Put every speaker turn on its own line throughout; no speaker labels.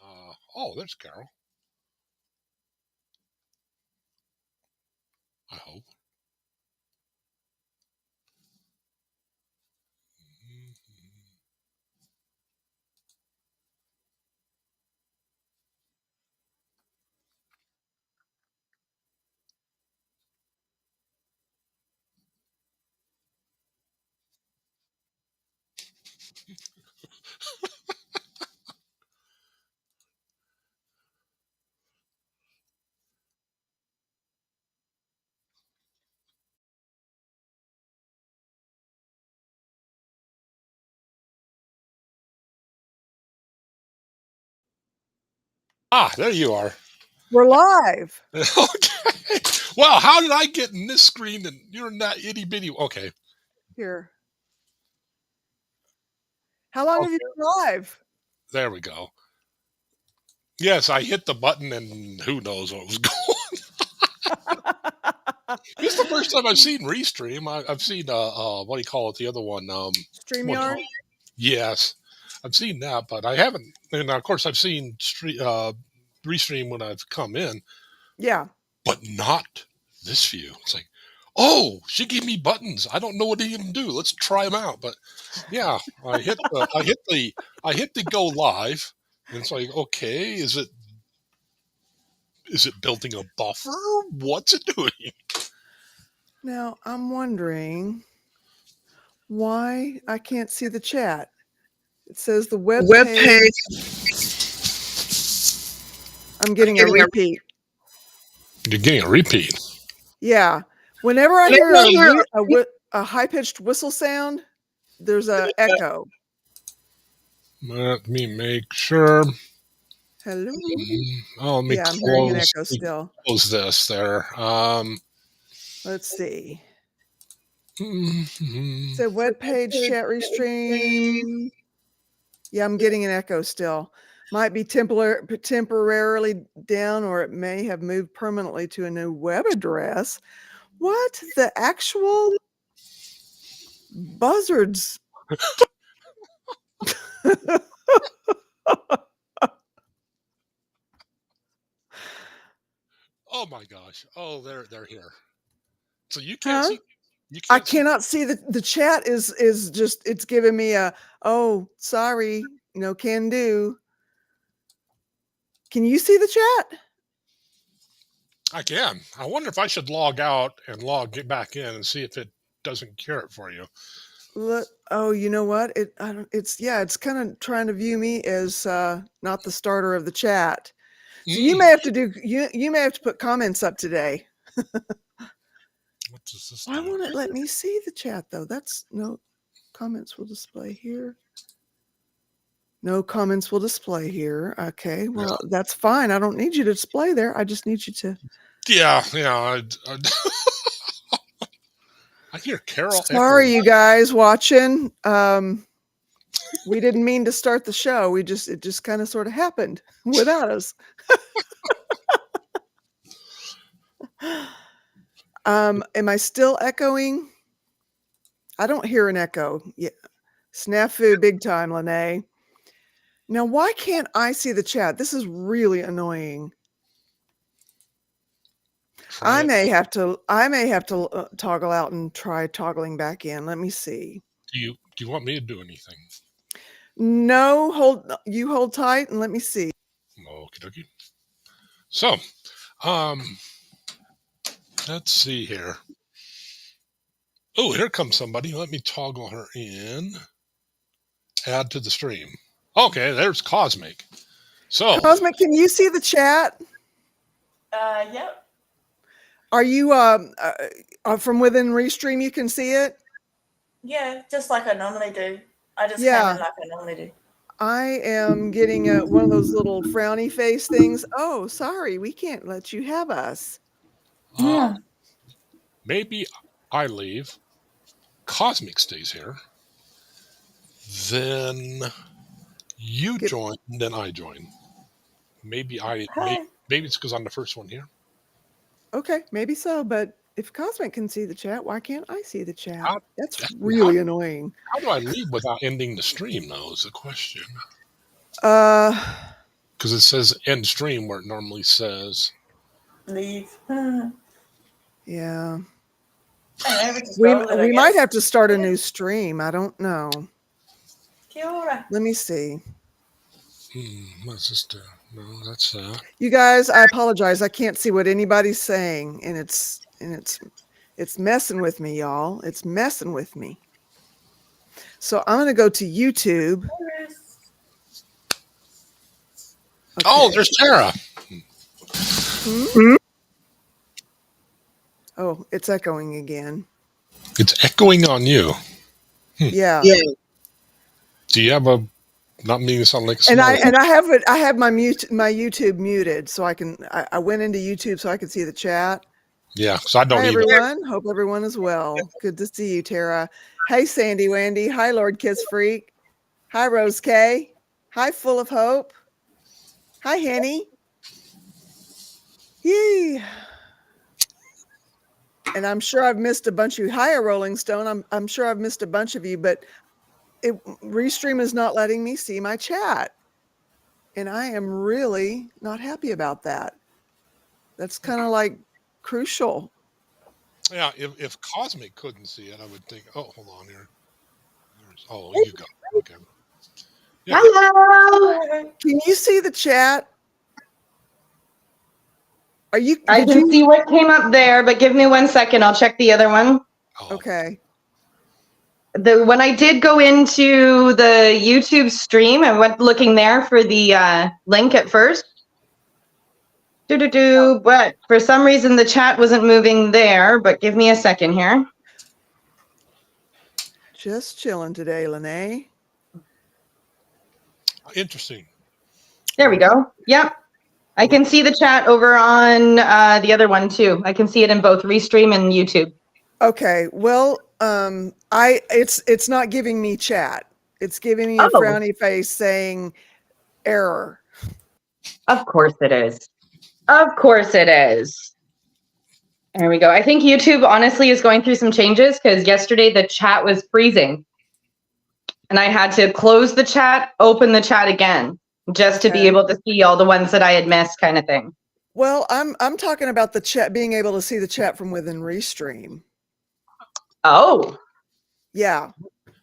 Oh, there's Carol. I hope. Ah, there you are.
We're live.
Okay. Wow, how did I get in this screen and you're in that itty bitty? Okay.
Here. How long have you been live?
There we go. Yes, I hit the button and who knows what was going. This is the first time I've seen Restream. I've seen what do you call it? The other one.
StreamYard?
Yes, I've seen that, but I haven't. And of course, I've seen Restream when I've come in,
Yeah.
but not this view. It's like, oh, she gave me buttons. I don't know what to even do. Let's try them out. But yeah, I hit the go live, and it's like, okay, is it building a buffer? What's it doing?
Now, I'm wondering why I can't see the chat. It says the web page. I'm getting a repeat.
You're getting a repeat.
Yeah. Whenever I hear a high-pitched whistle sound, there's an echo.
Let me make sure.
Hello?
Oh, let me
I'm hearing an echo still.
close this there.
Let's see.
Mm-hmm.
So web page chat restream. Yeah, I'm getting an echo still. Might be temporarily down, or it may have moved permanently to a new web address. What the actual buzzards?
Oh my gosh! Oh, they're here. So you can't see.
I cannot see the chat is just, it's giving me a, oh, sorry, no can do. Can you see the chat?
I can. I wonder if I should log out and get back in and see if it doesn't cure it for you.
Look, oh, you know what? It's kind of trying to view me as not the starter of the chat. So you may have to you may have to put comments up today.
What does this
Why
do?
won't it let me see the chat though? That's no comments will display here. No comments will display here. Okay, well, that's fine. I don't need you to display there. I just need you to.
Yeah. I hear Carol.
Sorry, you guys watching. We didn't mean to start the show. It just kind of sort of happened without us. Am I still echoing? I don't hear an echo. Yeah. Snafu big time, Lene. Now, why can't I see the chat? This is really annoying. I may have to toggle out and try toggling back in. Let me see.
Do you want me to do anything?
No, hold tight and let me see.
Okie dokie. So, let's see here. Oh, here comes somebody. Let me toggle her in. Add to the stream. Okay, there's Cosmic. So,
Cosmic, can you see the chat?
Yep.
Are you from within Restream? You can see it.
Yeah, just like I normally do. I just came in like I normally do.
I am getting one of those little frowny face things. Oh, sorry, we can't let you have us.
Maybe I leave. Cosmic stays here. Then you join. Then I join. Maybe maybe it's because I'm the first one here.
Okay, maybe so. But if Cosmic can see the chat, why can't I see the chat? That's really annoying.
How do I leave without ending the stream, though, is the question.
Because
because it says end stream where it normally says.
Leave.
Yeah.
Anyway, we just
We
roll with it, I
might
guess.
have to start a new stream. I don't know.
Kia ora.
Let me see.
What's this do? No, that's
You guys, I apologize. I can't see what anybody's saying, and it's messing with me, y'all. It's messing with me. So I'm going to go to YouTube.
Okay. Oh, there's Tara.
Oh, it's echoing again.
It's echoing on you.
Yeah.
Do you have a? Not meaning to sound like.
And I have my YouTube muted, so I went into YouTube so I could see the chat.
Yeah, so I don't.
Hi everyone. Hope everyone is well. Good to see you, Tara. Hey, Sandy Wandy. Hi, Lord Kiss Freak. Hi, Rose K. Hi, Full of Hope. Hi, Henny. Yee. And I'm sure I've missed a bunch of you. Hi, Rolling Stone. I'm sure I've missed a bunch of you, but Restream is not letting me see my chat. And I am really not happy about that. That's kind of like crucial.
Yeah, if Cosmic couldn't see it, I would think, oh, hold on here. Oh, you go. Okay.
Yeah. Hello.
Can you see the chat?
I can see what came up there, but give me 1 second. I'll check the other one.
Oh.
Okay. When I did go into the YouTube stream, I went looking there for the link at first. But for some reason the chat wasn't moving there, but give me a second here.
Just chilling today, Lene.
Interesting.
There we go. Yep. I can see the chat over on the other one too. I can see it in both Restream and YouTube.
Okay. Well, it's not giving me chat. It's giving me a frowny face saying error.
Of course it is. Of course it is. There we go. I think YouTube honestly is going through some changes because yesterday the chat was freezing. And I had to close the chat, open the chat again, just to be able to see all the ones that I had missed, kind of thing.
Well, I'm talking about the chat, being able to see the chat from within Restream.
Oh.
Yeah.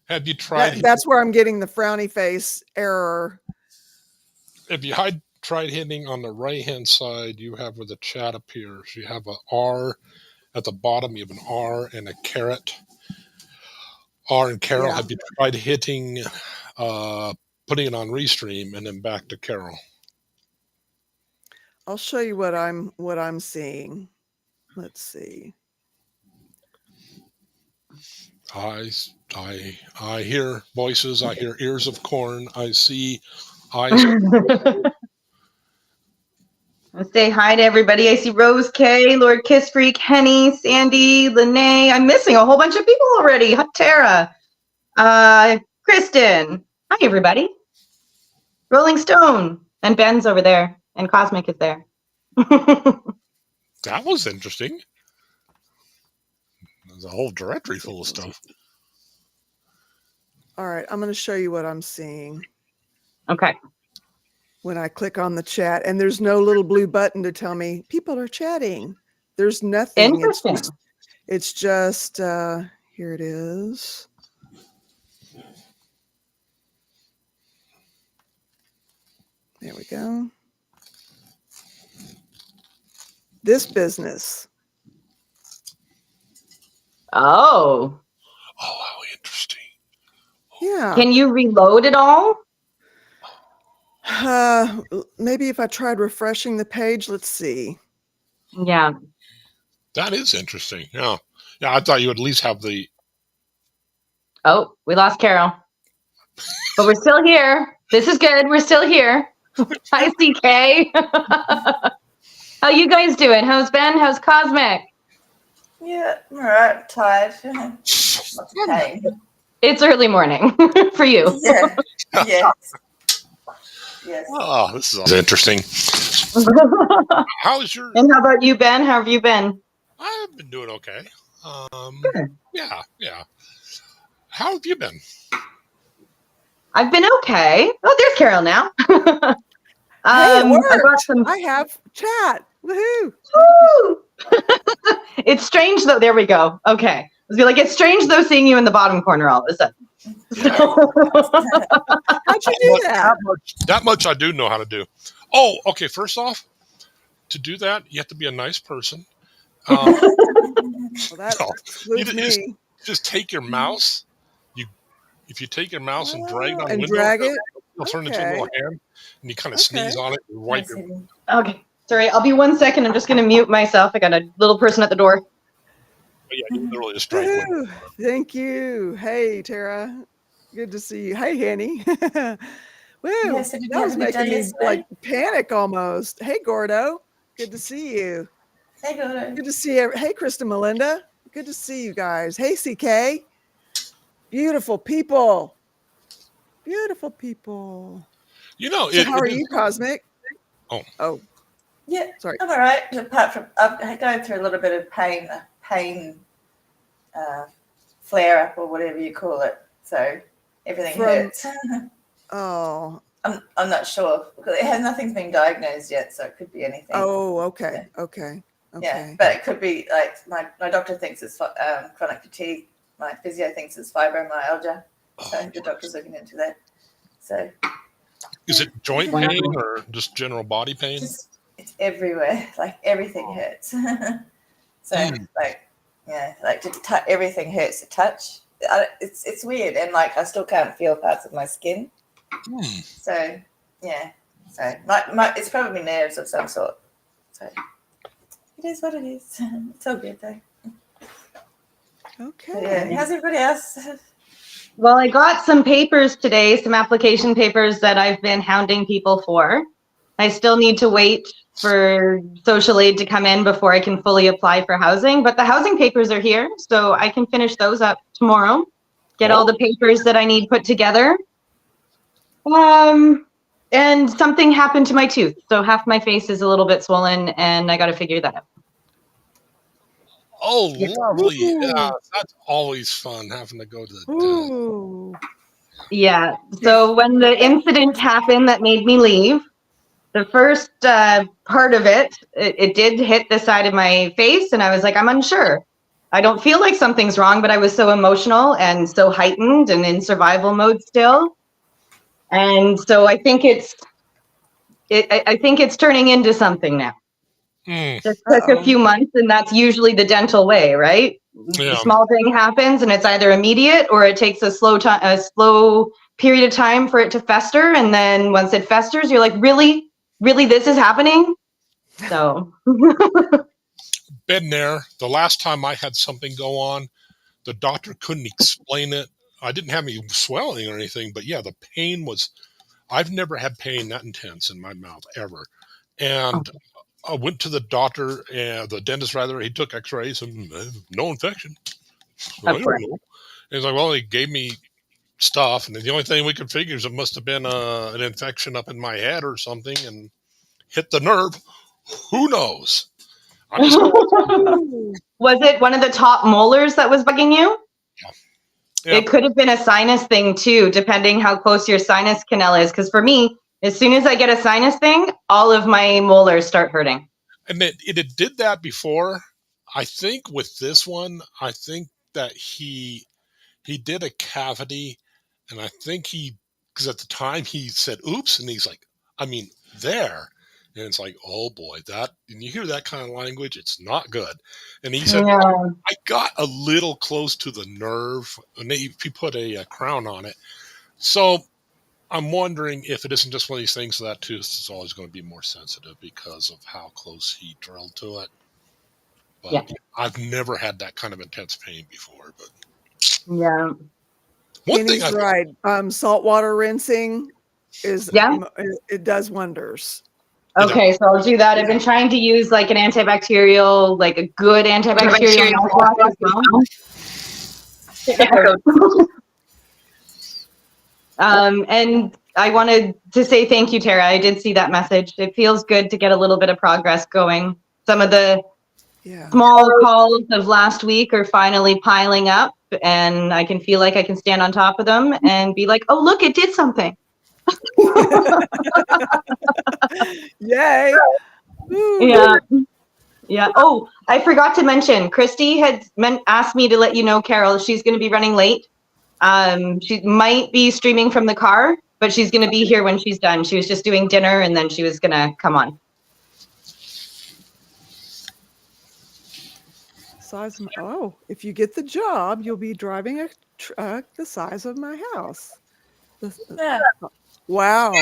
Have you tried?
That's where I'm getting the frowny face error.
If you tried hitting on the right-hand side, you have where the chat appears. You have an R at the bottom. You have an R and a caret. R and Carol. Yeah. Have you tried hitting, putting it on Restream and then back to Carol?
I'll show you what I'm seeing. Let's see.
I hear voices. I hear ears of corn. I see eyes.
Say hi to everybody. I see Rose K, Lord Kiss Freak, Henny, Sandy, Lene. I'm missing a whole bunch of people already. Tara, Kristen. Hi, everybody. Rolling Stone. And Ben's over there. And Cosmic is there.
That was interesting. There's a whole directory full of stuff.
All right. I'm going to show you what I'm seeing.
Okay.
When I click on the chat, and there's no little blue button to tell me people are chatting. There's nothing.
Interesting.
It's just here it is. There we go. This business.
Oh.
Oh, how interesting.
Yeah.
Can you reload it all?
Maybe if I tried refreshing the page, let's see.
Yeah.
That is interesting. Yeah. Yeah, I thought you would at least have the.
Oh, we lost Carol. But we're still here. This is good. We're still here. Hi, CK. How you guys doing? How's Ben? How's Cosmic?
Yeah, all right. Tired. Okay.
It's early morning for you.
Yeah. Yes. Yes.
Oh, this is interesting. How's your?
And how about you, Ben? How have you been?
I've been doing okay.
Good.
Yeah. How have you been?
I've been okay. Oh, there's Carol now.
Hey, it
I got
worked.
some.
I have chat. Woohoo.
Woo! It's strange though. There we go. Okay. I was like, it's strange though seeing you in the bottom corner all of a sudden.
Yeah.
How'd you do that?
That much I do know how to do. Oh, okay. First off, to do that, you have to be a nice person.
Well, that
No, you
excludes me.
just take your mouse. If you take your mouse and drag it on the
And
window,
drag it.
it'll turn into a little hand, and you kind of sneeze on it and wipe your.
Okay. Sorry, I'll be 1 second. I'm just going to mute myself. I got a little person at the door.
Yeah, you literally just drag it.
Woohoo. Thank you. Hey, Tara. Good to see you. Hey, Henny. Woo.
Yes, did you
That
have
was
a good
making
day
me
yesterday?
like panic almost. Hey, Gordo. Good to see you.
Hey, good.
Good to see you. Hey, Krista Melinda. Good to see you guys. Hey, CK. Beautiful people. Beautiful people.
You know,
So how are you, Cosmic? Oh,
Yeah,
sorry.
I'm all right. Apart from I'm going through a little bit of pain flare up or whatever you call it. So everything hurts.
Oh.
I'm not sure because nothing's been diagnosed yet, so it could be anything.
Oh, okay.
Yeah.
Okay.
Yeah, but it could be like my doctor thinks it's chronic fatigue. My physio thinks it's fibromyalgia. So the doctor's looking into that. So
is it joint pain or just general body pain?
It's everywhere. Like everything hurts. So everything hurts to touch. It's weird, and like I still can't feel parts of my skin. So yeah, so my it's probably nerves of some sort. So it is what it is. It's all good though.
Okay.
But yeah, how's everybody else?
Well, I got some papers today, some application papers that I've been hounding people for. I still need to wait for social aid to come in before I can fully apply for housing, but the housing papers are here, so I can finish those up tomorrow, get all the papers that I need put together. And something happened to my tooth, so half my face is a little bit swollen, and I got to figure that out.
Oh, lovely. Yeah, that's always fun having to go to the dentist.
Yeah, so when the incident happened that made me leave, the first part of it did hit the side of my face, and I was like, I'm unsure. I don't feel like something's wrong, but I was so emotional and so heightened and in survival mode still. And so I think it's turning into something now. It took a few months, and that's usually the dental way, right?
Yeah.
A small thing happens, and it's either immediate or it takes a slow period of time for it to fester, and then once it festers, you're like, really, this is happening? So
been there. The last time I had something go on, the doctor couldn't explain it. I didn't have any swelling or anything, but yeah, the pain was. I've never had pain that intense in my mouth ever, and I went to the doctor, the dentist rather. He took X-rays and no infection. So I don't know. And he's like, well, he gave me stuff, and the only thing we could figure is it must have been an infection up in my head or something, and hit the nerve. Who knows?
Was it one of the top molars that was bugging you? Yeah. It could have been a sinus thing too, depending how close your sinus canal is. Because for me, as soon as I get a sinus thing, all of my molars start hurting.
And it did that before. I think with this one, I think that he did a cavity, and I think because at the time he said, oops, and he's like, I mean, there. And it's like, oh boy, and you hear that kind of language, it's not good. And he said, well, I got a little close to the nerve, and he put a crown on it. So I'm wondering if it isn't just one of these things that tooth is always going to be more sensitive because of how close he drilled to it. But I've never had that kind of intense pain before. But
yeah,
one thing
he's right. Saltwater rinsing it does wonders.
Okay, so I'll do that. I've been trying to use like an antibacterial, like a good antibacterial mouthwash as well. And I wanted to say thank you, Tara. I did see that message. It feels good to get a little bit of progress going. Some of the small calls of last week are finally piling up, and I can feel like I can stand on top of them and be like, oh, look, it did something.
Yay. Woo.
Yeah. Yeah. Oh, I forgot to mention, Christy had asked me to let you know, Carol, she's going to be running late. She might be streaming from the car, but she's going to be here when she's done. She was just doing dinner and then she was going to come on.
Size of if you get the job, you'll be driving a truck the size of my house.
Yeah.
Wow.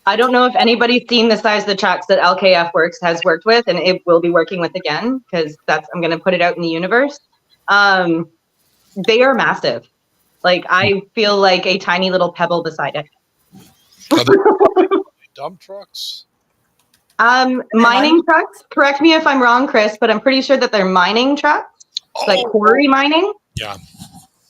I don't know if anybody's seen the size of the trucks that LKF has worked with, and it will be working with again, because I'm going to put it out in the universe. They are massive. Like, I feel like a tiny little pebble beside it.
Are they dump trucks?
Mining trucks. Correct me if I'm wrong, Chris, but I'm pretty sure that they're mining trucks, like quarry mining.
Yeah.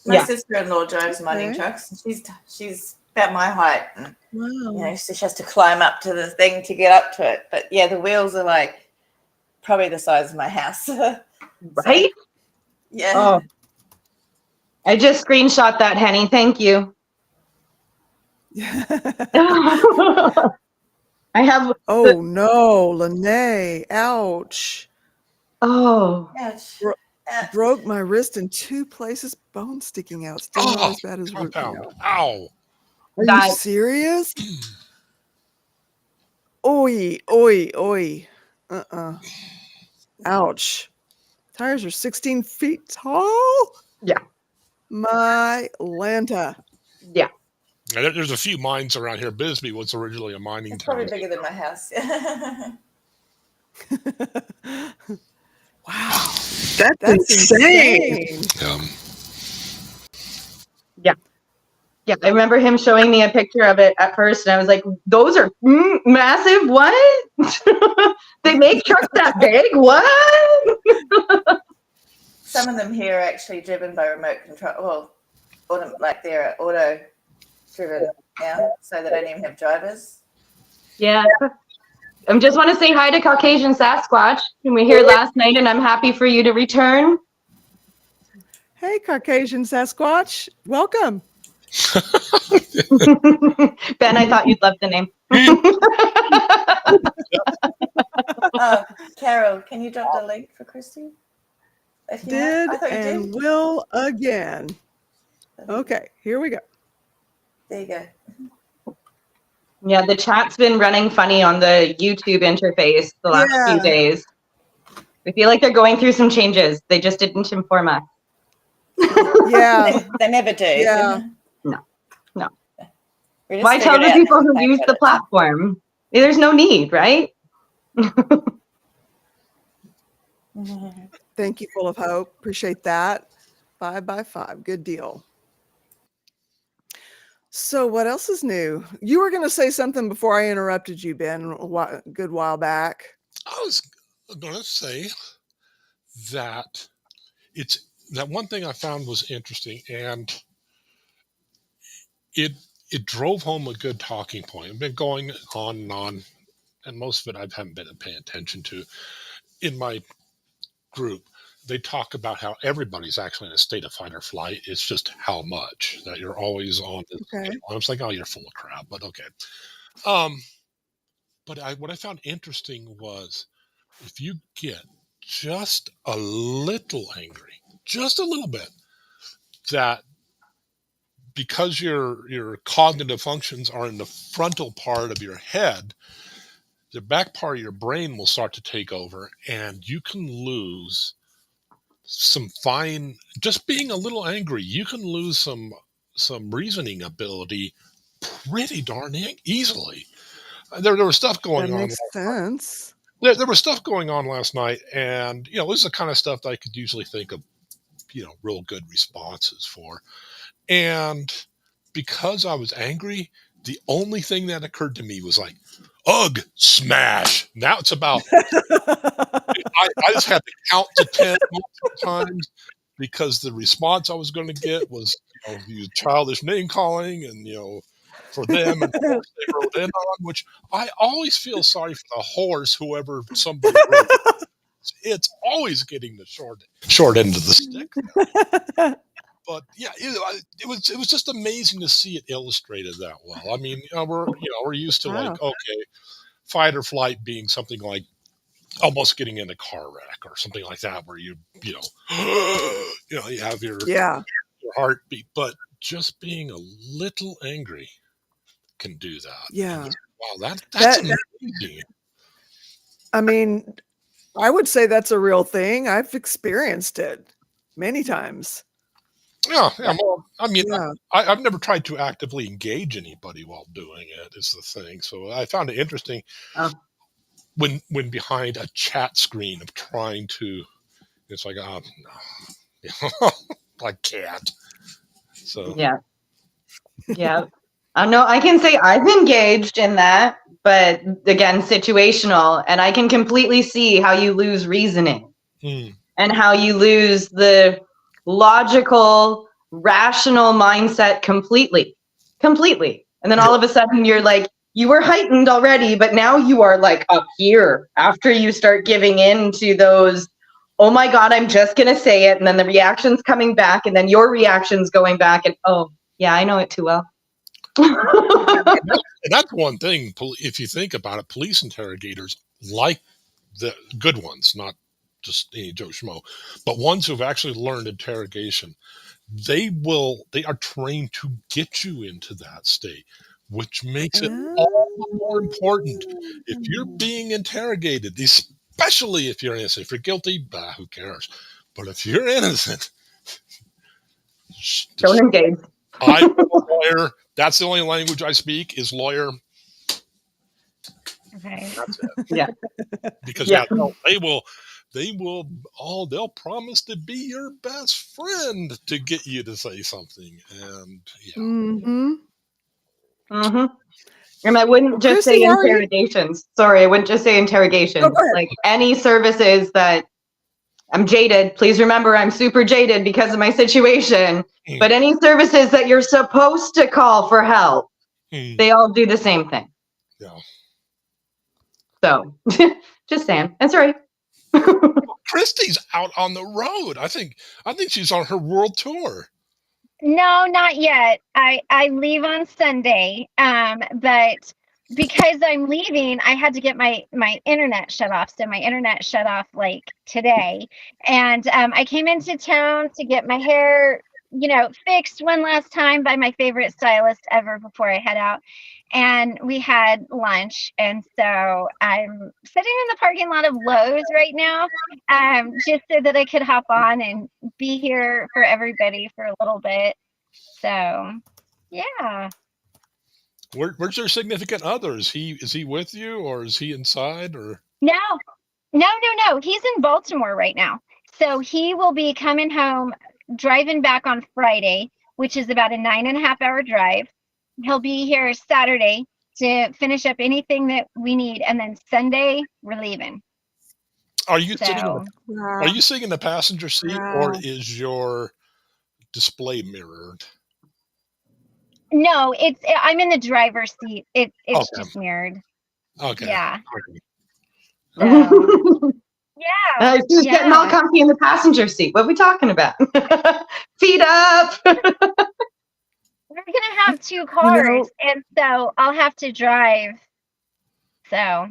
My sister-in-law drives mining trucks. She's about my height. And,
Wow.
so she has to climb up to the thing to get up to it. But yeah, the wheels are like probably the size of my house.
Right?
Yeah.
Oh. I just screenshot that, Henny. Thank you. I have.
Oh no, Lene. Ouch.
Oh.
Ouch.
Broke my wrist in 2 places, bone sticking out. Still not as bad as root canal.
Ow.
Are you serious? Oi, oi, oi. Ouch. Tires are 16 feet tall?
Yeah.
My Lanta.
Yeah.
There's a few mines around here. Bisbee was originally a mining
It's
town.
probably bigger than my house.
Wow. That's insane.
Yeah. Yeah. I remember him showing me a picture of it at first, and I was like, those are massive. What? They make trucks that big? What?
Some of them here are actually driven by remote control. Well, like they're auto driven now, so they don't even have drivers.
Yeah. I just want to say hi to Caucasian Sasquatch. We were here last night, and I'm happy for you to return.
Hey, Caucasian Sasquatch. Welcome.
Ben, I thought you'd love the name.
Carol, can you drop the link for Christy?
Did and will again. Okay, here we go.
There you go.
Yeah, the chat's been running funny on the YouTube interface the last few days. I feel like they're going through some changes. They just didn't inform us.
Yeah.
They never do.
Yeah.
No. Why tell the people who use the platform? There's no need, right?
Thank you, Full of Hope. Appreciate that. 5 by 5. Good deal. So what else is new? You were going to say something before I interrupted you, Ben, a good while back.
I was going to say that that one thing I found was interesting, and it drove home a good talking point. I've been going on and on, and most of it I haven't been paying attention to. In my group, they talk about how everybody's actually in a state of fight or flight. It's just how much that you're always on this scale. I was like, oh, you're full of crap, but okay. But what I found interesting was if you get just a little angry, just a little bit, that because your cognitive functions are in the frontal part of your head, the back part of your brain will start to take over, and you can lose some fine, just being a little angry, you can lose some reasoning ability pretty darn easily. There was stuff going on.
That makes sense.
There was stuff going on last night, and this is the kind of stuff that I could usually think of, real good responses for. And because I was angry, the only thing that occurred to me was like, ugh, smash. Now it's about, I just had to count to 10 multiple times because the response I was going to get was, childish name calling and, for them and the horse they rode in on, which I always feel sorry for the horse, whoever somebody rode. It's always getting the short end of the stick. But yeah, it was just amazing to see it illustrated that well. I mean, we're used to like,
Wow.
okay, fight or flight being something like almost getting in a car wreck or something like that, where you know you have
Yeah.
your heartbeat, but just being a little angry can do that.
Yeah.
And wow, that's
That
amazing.
I mean, I would say that's a real thing. I've experienced it many times.
Yeah, well, I mean,
Yeah.
I've never tried to actively engage anybody while doing it. Is the thing. So I found it interesting
Oh,
when behind a chat screen of trying to. It's like, no, I can't. So
yeah. Yeah. No, I can say I've engaged in that, but again, situational. And I can completely see how you lose reasoning and how you lose the logical, rational mindset completely. Completely. And then all of a sudden you're like, you were heightened already, but now you are like up here after you start giving in to those, oh my God, I'm just going to say it. And then the reaction's coming back, and then your reaction's going back. And oh, yeah, I know it too well.
and that's one thing. If you think about it, police interrogators, like the good ones, not just any Joe Schmo, but ones who've actually learned interrogation, they are trained to get you into that state, which makes it all the more important. If you're being interrogated, especially if you're innocent, if you're guilty, who cares? But if you're innocent,
Don't engage.
I'm a lawyer. That's the only language I speak is lawyer.
Okay.
That's it.
Yeah.
Because they'll promise to be your best friend to get you to say something. And
Mm-hmm.
Mm-hmm. And I wouldn't just
Chrissy,
say
how are you?
interrogations. Sorry, I wouldn't just say interrogations.
Oh, go ahead.
Like any services that I'm jaded. Please remember, I'm super jaded because of my situation. But any services that you're supposed to call for help, they all do the same thing.
Yeah.
So, just saying. That's right.
Christy's out on the road. I think she's on her world tour.
No, not yet. I leave on Sunday. But because I'm leaving, I had to get my internet shut off. So my internet shut off like today. And I came into town to get my hair, fixed one last time by my favorite stylist ever before I head out. And we had lunch. And so I'm sitting in the parking lot of Lowe's right now, just so that I could hop on and be here for everybody for a little bit. So, yeah.
Where's your significant other? Is he with you, or is he inside, or?
No. He's in Baltimore right now. So he will be coming home, driving back on Friday, which is about a 9.5-hour drive. He'll be here Saturday to finish up anything that we need, and then Sunday we're leaving.
Are you sitting in the passenger seat, or is your display mirrored?
No, I'm in the driver's seat. It's just mirrored.
Okay.
Yeah.
So,
yeah.
She's getting all comfy in the passenger seat. What are we talking about? Feet up.
We're gonna have 2 cars, and so I'll have to drive. So.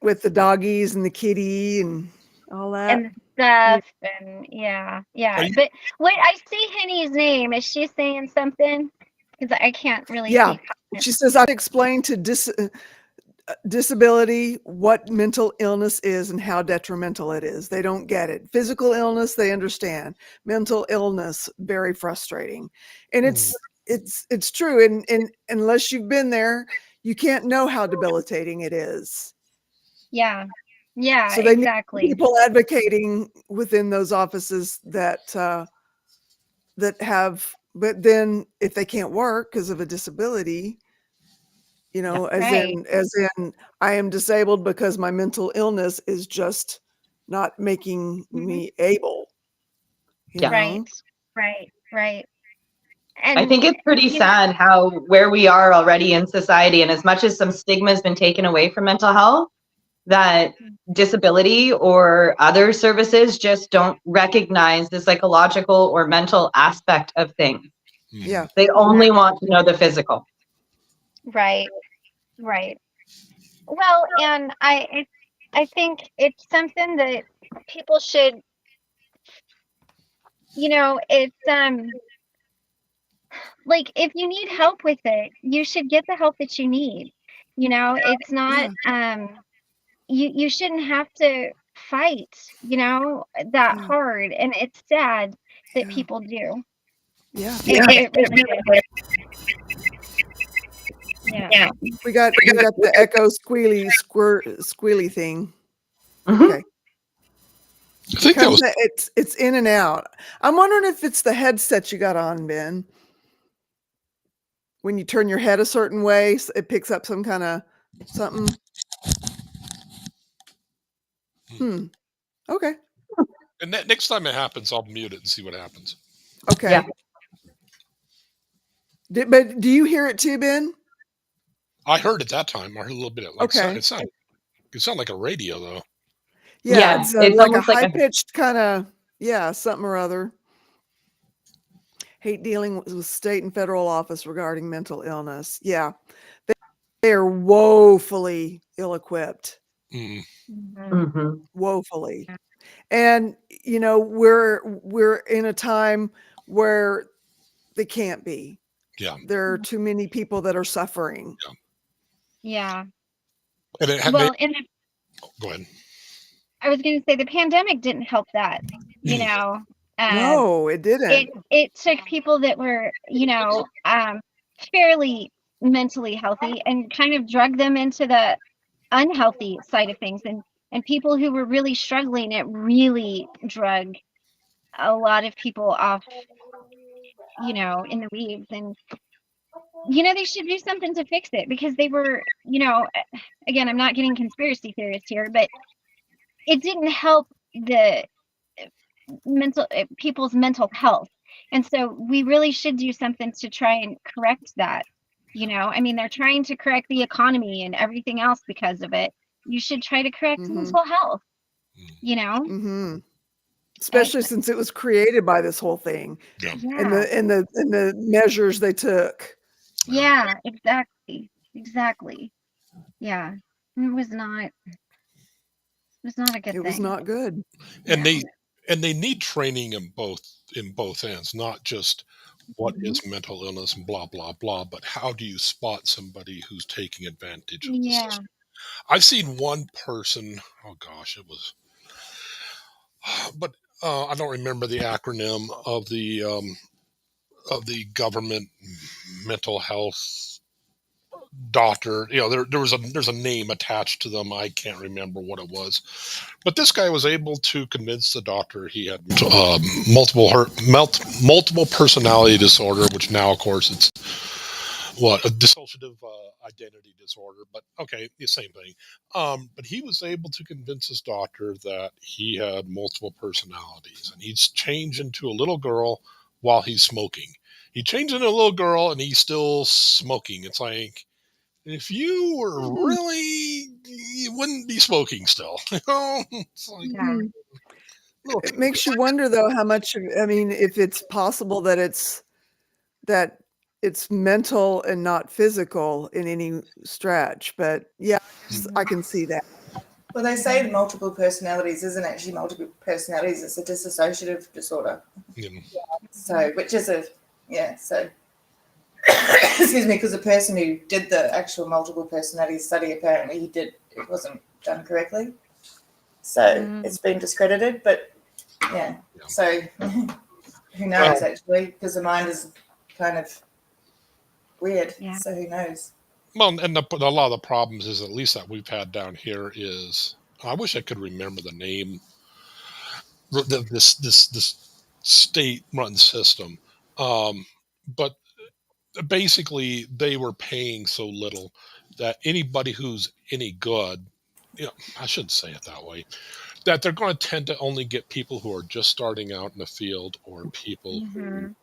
With the doggies and the kitty and all that.
And stuff, and yeah. But wait, I see Henny's name. Is she saying something? Because I can't really see.
She says, I've explained to disability what mental illness is and how detrimental it is. They don't get it. Physical illness, they understand. Mental illness, very frustrating. And it's true. And unless you've been there, you can't know how debilitating it is.
Yeah,
so they
exactly.
Need people advocating within those offices that have, but then if they can't work because of a disability, as in I am disabled because my mental illness is just not making me able.
Right. And
I think it's pretty sad where we are already in society, and as much as some stigma has been taken away from mental health, that disability or other services just don't recognize the psychological or mental aspect of things.
Yeah.
They only want to know the physical.
Right. Well, and I think it's something that people should, it's like if you need help with it, you should get the help that you need. It's not you shouldn't have to fight, that
Yeah.
hard, and it's sad that
Yeah.
people do.
Yeah.
It really is. Yeah.
We got the echo squealy thing.
Mhm.
Okay.
I think that was
It's in and out. I'm wondering if it's the headset you got on, Ben. When you turn your head a certain way, it picks up some kind of something. Okay.
and next time it happens, I'll mute it and see what happens.
Okay.
Yeah.
But do you hear it too, Ben?
I heard it that time. I heard a little bit of
Okay.
it sounded like a radio though.
Yeah,
it's
it's
like a
almost like a-
high-pitched kind of, something or other. Hate dealing with state and federal office regarding mental illness. Yeah. They are woefully ill-equipped.
Mm.
Mhm.
Woefully. And, we're in a time where they can't be.
Yeah.
There are too many people that are suffering.
Yeah.
And it had
Well, and
go ahead.
I was going to say the pandemic didn't help that,
No, it didn't.
it took people that were, fairly mentally healthy and kind of drug them into the unhealthy side of things, and people who were really struggling, it really drug a lot of people off, in the weeds, and they should do something to fix it, because they were, again, I'm not getting conspiracy theorist here, but it didn't help the people's mental health. And so we really should do something to try and correct that. They're trying to correct the economy and everything else because of it. You should try to correct mental health,
Especially since it was created by this whole thing.
Yeah.
And the measures they took.
Yeah, exactly. Yeah. It was not a good thing.
It was not good.
And they need training in both ends, not just what is mental illness and blah blah blah, but how do you spot somebody who's taking advantage of the system? I've seen one person, oh gosh, it was but I don't remember the acronym of the government mental health doctor. There's a name attached to them. I can't remember what it was, but this guy was able to convince the doctor he had multiple personality disorder, which now, of course, it's a dissociative identity disorder. But okay, the same thing. But he was able to convince his doctor that he had multiple personalities, and he's changed into a little girl while he's smoking. He changed into a little girl, and he's still smoking. It's like, if you were really, you wouldn't be smoking still. It's like,
It makes you wonder, though, how much. If it's possible that it's mental and not physical in any stretch. But yeah, I can see that.
Well, they say the multiple personalities isn't actually multiple personalities; it's a dissociative disorder. So, which is so. Excuse me, because the person who did the actual multiple personality study, apparently it wasn't done correctly. So it's been discredited, but so who knows, actually, because the mind is kind of weird. So who knows?
Well, and a lot of the problems is, at least that we've had down here, is, I wish I could remember the name, this state-run system, but basically they were paying so little that anybody who's any good, I shouldn't say it that way, that they're going to tend to only get people who are just starting out in the field, or people who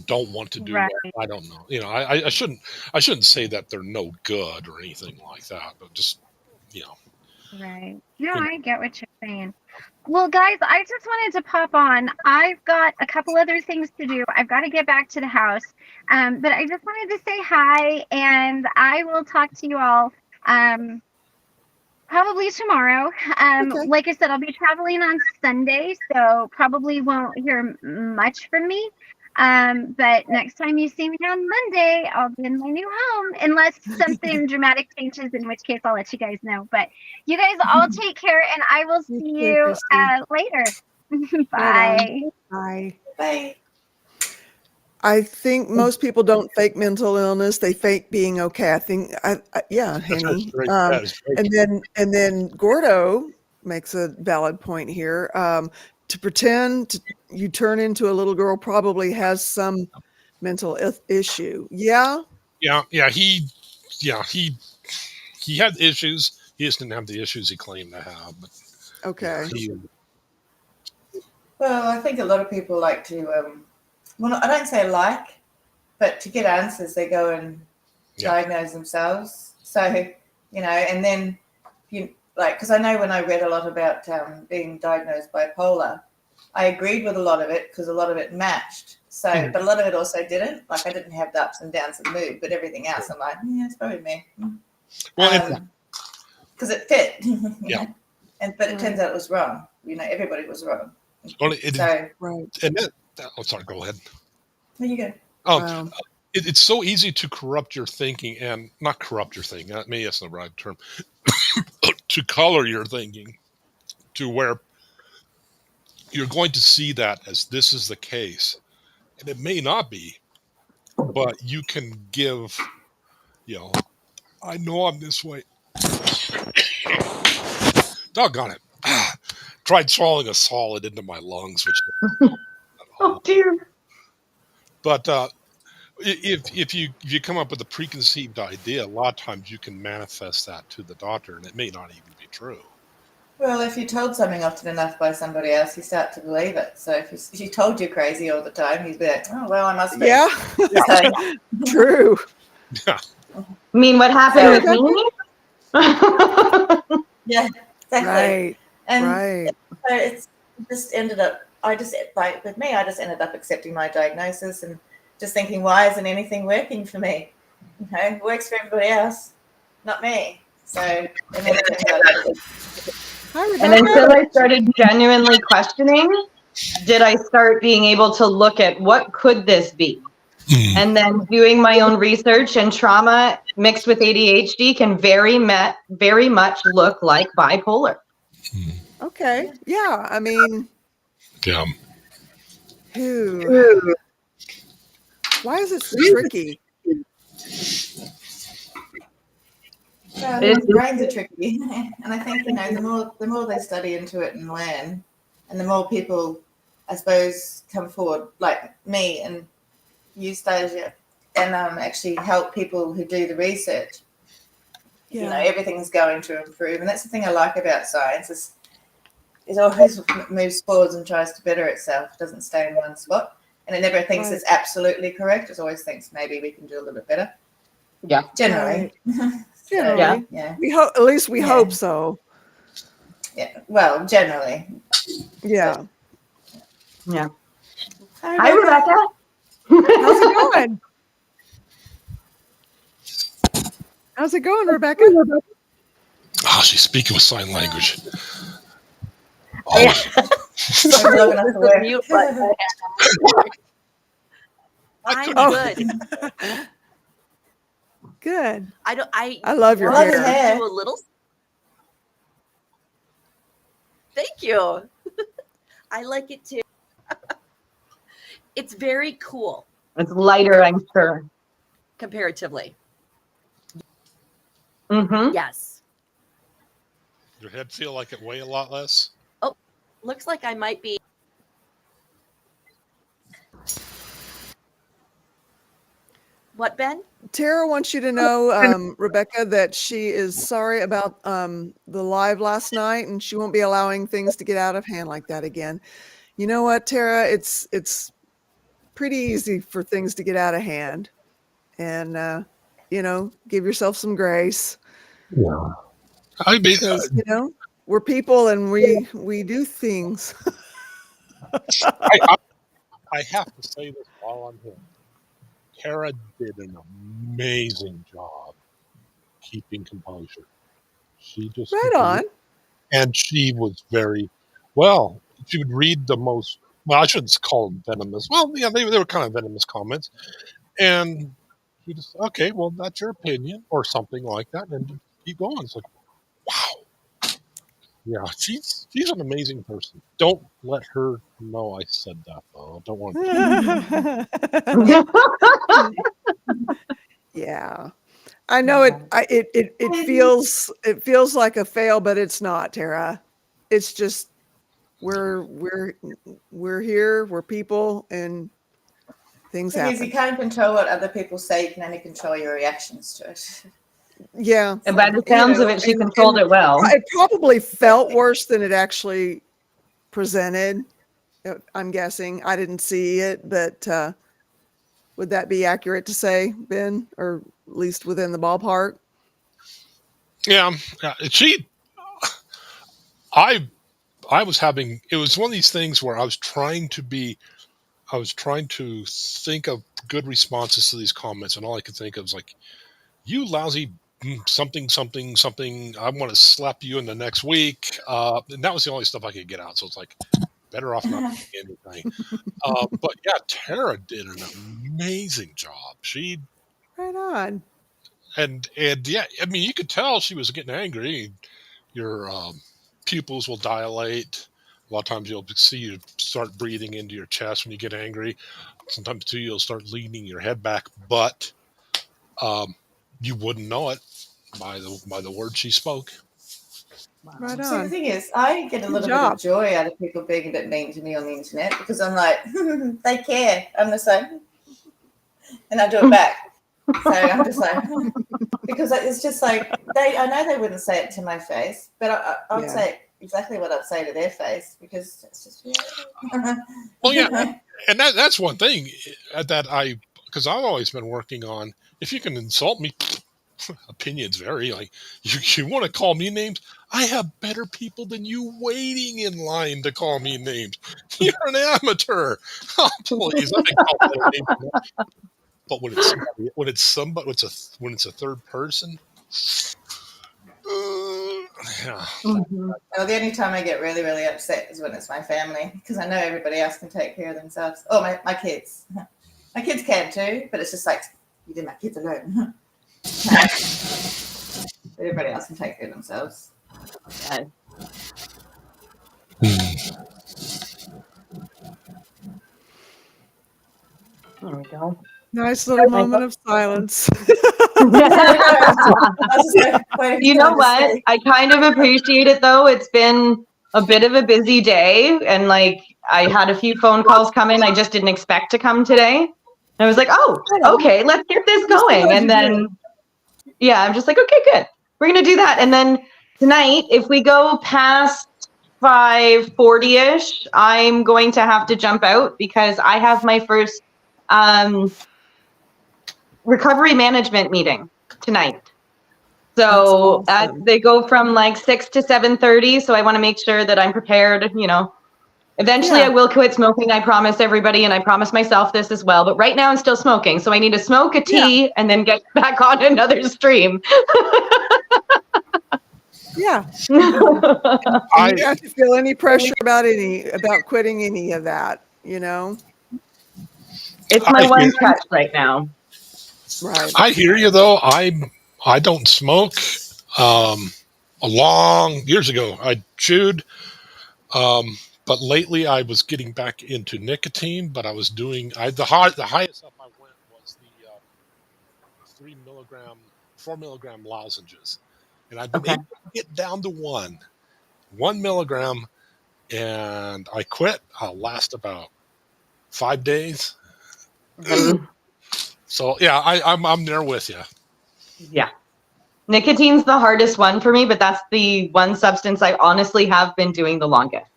don't want to do
Right.
I don't know. I shouldn't say that they're no good or anything like that, but just you know,
Right. No,
couldn't-
I get what you're saying. Well, guys, I just wanted to pop on. I've got a couple other things to do. I've got to get back to the house. But I just wanted to say hi, and I will talk to you all probably tomorrow.
Okay.
Like I said, I'll be traveling on Sunday, so probably won't hear much from me. But next time you see me on Monday, I'll be in my new home, unless something dramatic changes, in which case I'll let you guys know. But you guys all take care, and I will
You
see
too,
you
Christy.
later.
Right on.
Bye.
Bye.
Bye.
I think most people don't fake mental illness; they fake being okay. I think, yeah,
that's
Henny.
very, that is very
And then Gordo makes a valid point here. To pretend you turn into a little girl probably has some mental issue. Yeah.
yeah, yeah, he had issues. He just didn't have the issues he claimed to have. But yeah,
Okay.
Well, I think a lot of people like to, well, I don't say like, but to get answers, they go and
Yeah.
diagnose themselves. So, and then because I know when I read a lot about being diagnosed bipolar, I agreed with a lot of it because a lot of it matched. So,
Mhm.
but a lot of it also didn't. Like I didn't have the ups and downs of mood, but everything else, I'm like, yeah, it's probably me.
Well,
Because it fit.
Yeah.
But it turns out it was wrong. Everybody was wrong. So,
Right.
and then, sorry, go ahead.
there you go.
Oh,
Wow.
it's so easy to corrupt your thinking, and not corrupt your thinking. Maybe that's the right term. To color your thinking to where you're going to see that as this is the case, and it may not be, but you can give, I know I'm this way. Doggone it. Tried swallowing a solid into my lungs, which
Oh dear.
but if you come up with a preconceived idea, a lot of times you can manifest that to the doctor, and it may not even be true.
Well, if you're told something often enough by somebody else, you start to believe it. So if he told you crazy all the time, you'd be like, oh, well, I must be.
Yeah.
So,
True.
Yeah.
Mean what happened
So-
with me?
yeah, exactly.
Right.
And
Right.
so it's just ended up, I just ended up accepting my diagnosis and just thinking, why isn't anything working for me? It works for everybody else, not me. So, and then it turns out it was.
Hi,
And
Rebecca.
until I started genuinely questioning, did I start being able to look at what could this be? And then doing my own research, and trauma mixed with ADHD can very much look like bipolar.
Okay. Yeah. I mean,
Yeah.
why is it so tricky?
Brains are tricky, and I think the more they study into it and learn, and the more people, I suppose, come forward like me and you, Stasia, and actually help people who do the research.
Yeah.
Everything's going to improve, and that's the thing I like about science is it always moves forwards and tries to better itself. It doesn't stay in one spot, and it never thinks it's absolutely correct. It always thinks maybe we can do a little bit better.
Yeah.
Generally.
Generally.
Yeah.
We hope. At least we hope so.
Yeah. Well, generally.
Yeah.
Yeah. Hi, Rebecca.
How's it going? How's it going, Rebecca?
Oh, she's speaking with sign language.
Yeah.
Long enough to work.
Mute button. I'm good.
Good.
I
love your
Love his
hair.
hair.
do a little. Thank you. I like it too. It's very cool
It's lighter, I'm sure.
comparatively.
Mm-hmm.
Yes.
Your head feel like it weigh a lot less?
Looks like I might be. What, Ben?
Tara wants you to know, Rebecca, that she is sorry about the live last night, and she won't be allowing things to get out of hand like that again. You know what, Tara? It's pretty easy for things to get out of hand, and give yourself some grace.
Yeah. I mean,
because we're people and we do things.
I have to say this while I'm here. Tara did an amazing job keeping composure. She just
Right on.
and she was very well. She would read the most. Well, I shouldn't call them venomous. Well, yeah, they were kind of venomous comments, and she just okay. Well, that's your opinion, or something like that, and just keep going. It's like, wow, yeah, she's an amazing person. Don't let her know I said that though. I don't want.
Yeah. I know it feels like a fail, but it's not, Tara. It's just we're here, we're people, and things
Because
happen.
you can't control what other people say, you can only control your reactions to it.
Yeah.
And by the sounds of it, she controlled it well.
It probably felt worse than it actually presented. I'm guessing. I didn't see it, but would that be accurate to say, Ben, or at least within the ballpark?
Yeah, I was having. It was one of these things where I was trying to think of good responses to these comments, and all I could think of was like, "You lousy something something something. I want to slap you in the next week." And that was the only stuff I could get out. So it's like, better off not saying anything. But yeah, Tara did an amazing job. She
Right on.
and yeah, I mean, you could tell she was getting angry. Your pupils will dilate. A lot of times you'll see you start breathing into your chest when you get angry. Sometimes too, you'll start leaning your head back, but you wouldn't know it by the words she spoke.
Right
See, the
on.
thing is, I get a little bit of joy out of people being a bit mean to me on the internet because I'm like, they care. I'm just like, and I do it back. So I'm just like, because it's just like I know they wouldn't say it to my face, but I'd say exactly what I'd say to their face because it's just
Well, yeah, and that's one thing that because I've always been working on. If you can insult me, opinions vary. Like you want to call me names, I have better people than you waiting in line to call me names. You're an amateur. Oh, please, let me call their names. But when it's a third person, yeah.
Well, the only time I get really, really upset is when it's my family because I know everybody else can take care of themselves. Oh, my kids. My kids can too, but it's just like, you leave my kids alone. Everybody else can take care of themselves.
There we go.
Nice little moment of silence.
You know what? I kind of appreciate it though. It's been a bit of a busy day and like I had a few phone calls come in I just didn't expect to come today. And I was like, oh, okay, let's get this going. And then, yeah, I'm just like, okay, good. We're going to do that. And then tonight, if we go past 5:40-ish, I'm going to have to jump out because I have my first recovery management meeting tonight. So
awesome.
they go from like 6 to 7:30. So I want to make sure that I'm prepared, Eventually I will quit smoking. I promise everybody. And I promise myself this as well. But right now I'm still smoking. So I need to smoke a tea and then get back on another stream.
Yeah. You don't have to feel any pressure about quitting any of that,
It's my one touch right now.
Right.
I hear you though. I don't smoke. Years ago I chewed. But lately I was getting back into nicotine, but I was doing the highest up I went was the 4 milligram lozenges. And I've been able to get down to 1 milligram, and I quit. I'll last about 5 days. So yeah, I'm there with you.
Yeah. Nicotine's the hardest one for me, but that's the one substance I honestly have been doing the longest.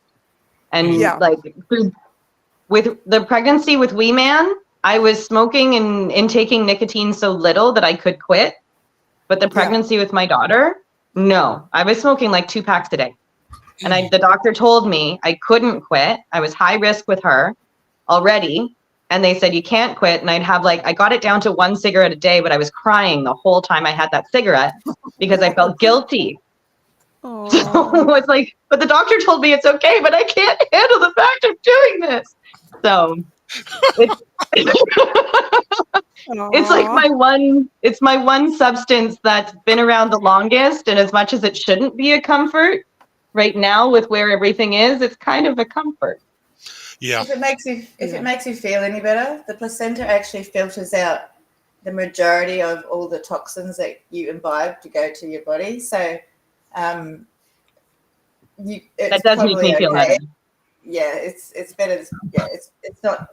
And with the pregnancy with Wee Man, I was smoking and intaking nicotine so little that I could quit. But the pregnancy with my daughter, No, I was smoking like 2 packs a day. And the doctor told me I couldn't quit. I was high risk with her already. And they said, you can't quit. And I got it down to 1 cigarette a day, but I was crying the whole time I had that cigarette because I felt guilty.
Oh,
So it's like, but the doctor told me it's okay, but I can't handle the fact of doing this. So it's like my one substance that's been around the longest. And as much as it shouldn't be a comfort right now with where everything is, it's kind of a comfort.
Yeah.
If it makes you feel any better, the placenta actually filters out the majority of all the toxins that you imbibe to go to your body. So
that does make me feel better.
Yeah, it's better. Yeah, it's not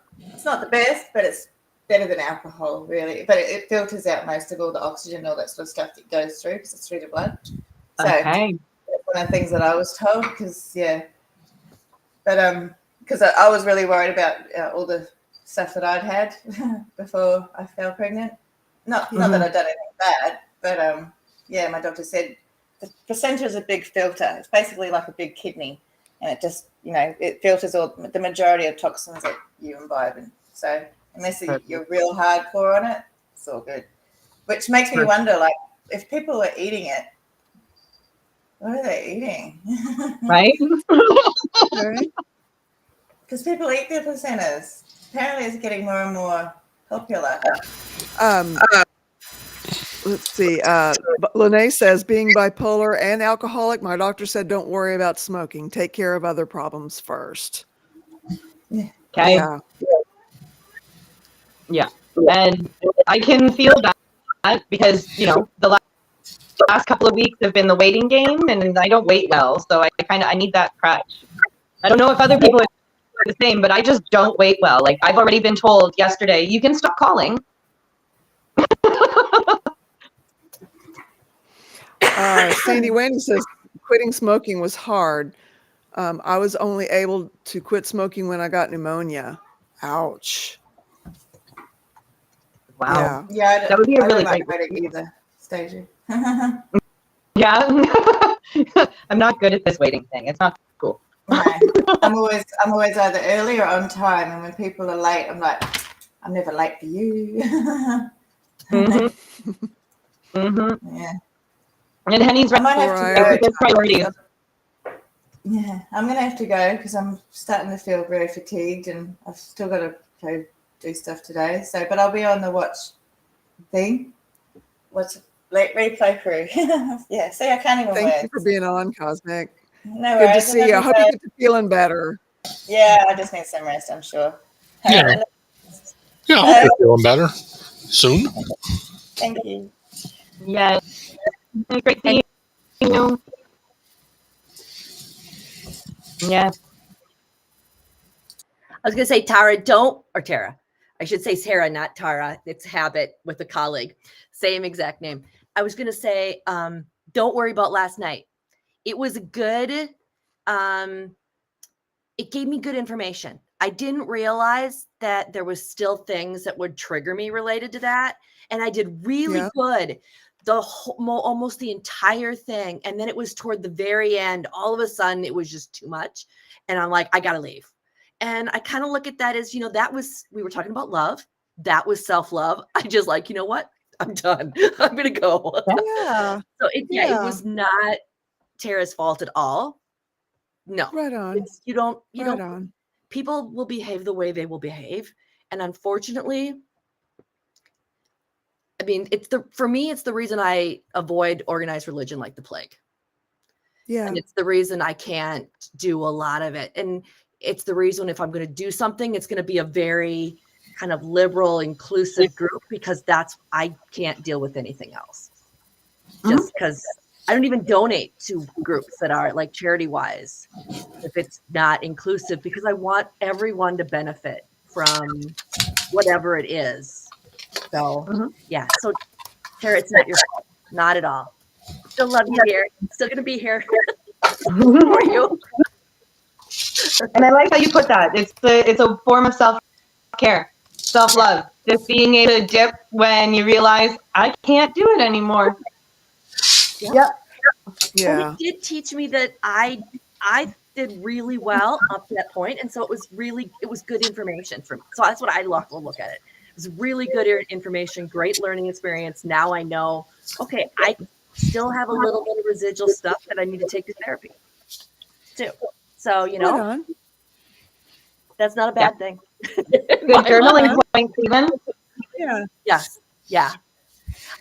the best, but it's better than alcohol, really. But it filters out most of all the oxygen, all that sort of stuff that goes through because it's through the blood. So
Okay.
that's one of the things that I was told because I was really worried about all the stuff that I'd had before I fell pregnant. Not that I'd done anything bad, but my doctor said the placenta is a big filter. It's basically like a big kidney, and it just it filters all the majority of toxins that you imbibe. And so unless you're real hardcore on it, it's all good. Which makes me wonder, like, if people are eating it, what are they eating?
Right?
okay.
Because people eat their placentas. Apparently, it's getting more and more popular.
Let's see. Lene says, being bipolar and alcoholic, my doctor said, don't worry about smoking. Take care of other problems first.
Okay.
Yeah.
And I can feel that because, the last couple of weeks have been the waiting game and I don't wait well. So I need that crutch. I don't know if other people are the same, but I just don't wait well. Like I've already been told yesterday, you can stop calling.
Sandy Wendy says, quitting smoking was hard. I was only able to quit smoking when I got pneumonia. Ouch.
Wow.
Yeah,
that would be a really
like
great
quitting either, Stacey.
Yeah. I'm not good at this waiting thing. It's not cool.
No, I'm always either early or on time, and when people are late, I'm like, I'm never late for you.
Mm-hmm. Mm-hmm.
Yeah.
And Henny's
I might have to
right with his priorities.
Yeah, I'm going to have to go because I'm starting to feel very fatigued, and I've still got to go do stuff today. So, but I'll be on the watch thing. Replay crew. Yeah, see, I can't even
Thank you for being on, Cosmic.
No
Good
worries.
to see you. I hope you get to feeling better.
Yeah, I just need some rest, I'm sure.
Yeah. Yeah, I hope you're feeling better soon.
Thank you.
Yeah. Great seeing you. Yeah.
I was going to say, Tara. I should say Sarah, not Tara. It's habit with a colleague. Same exact name. I was going to say, don't worry about last night. It was good. It gave me good information. I didn't realize that there was still things that would trigger me related to that. And I did really good. Almost the entire thing. And then it was toward the very end. All of a sudden, it was just too much. And I'm like, I got to leave. And I kind of look at that as, we were talking about love. That was self-love. I just like, you know what? I'm done. I'm going to go.
Yeah.
So it was not Tara's fault at all. No.
Right on.
People will behave the way they will behave. And unfortunately, I mean, for me, it's the reason I avoid organized religion like the plague.
Yeah.
And it's the reason I can't do a lot of it. And it's the reason if I'm going to do something, it's going to be a very kind of liberal, inclusive group because I can't deal with anything else. Just because I don't even donate to groups that are like charity wise if it's not inclusive because I want everyone to benefit from whatever it is. So yeah. So Tara, it's not your fault. Not at all. Still love you here. Still gonna be here for you.
And I like how you put that. It's a form of self-care, self-love. Just being able to dip when you realize I can't do it anymore.
Yep.
Yeah.
It did teach me that I did really well up to that point, and so it was good information for me. So that's what I will look at it. It was really good information, great learning experience. Now I know, okay, I still have a little bit of residual stuff that I need to take to therapy too. So,
Right on.
that's not a bad thing.
Good journaling point, Stephen.
Yeah.
Yes. Yeah.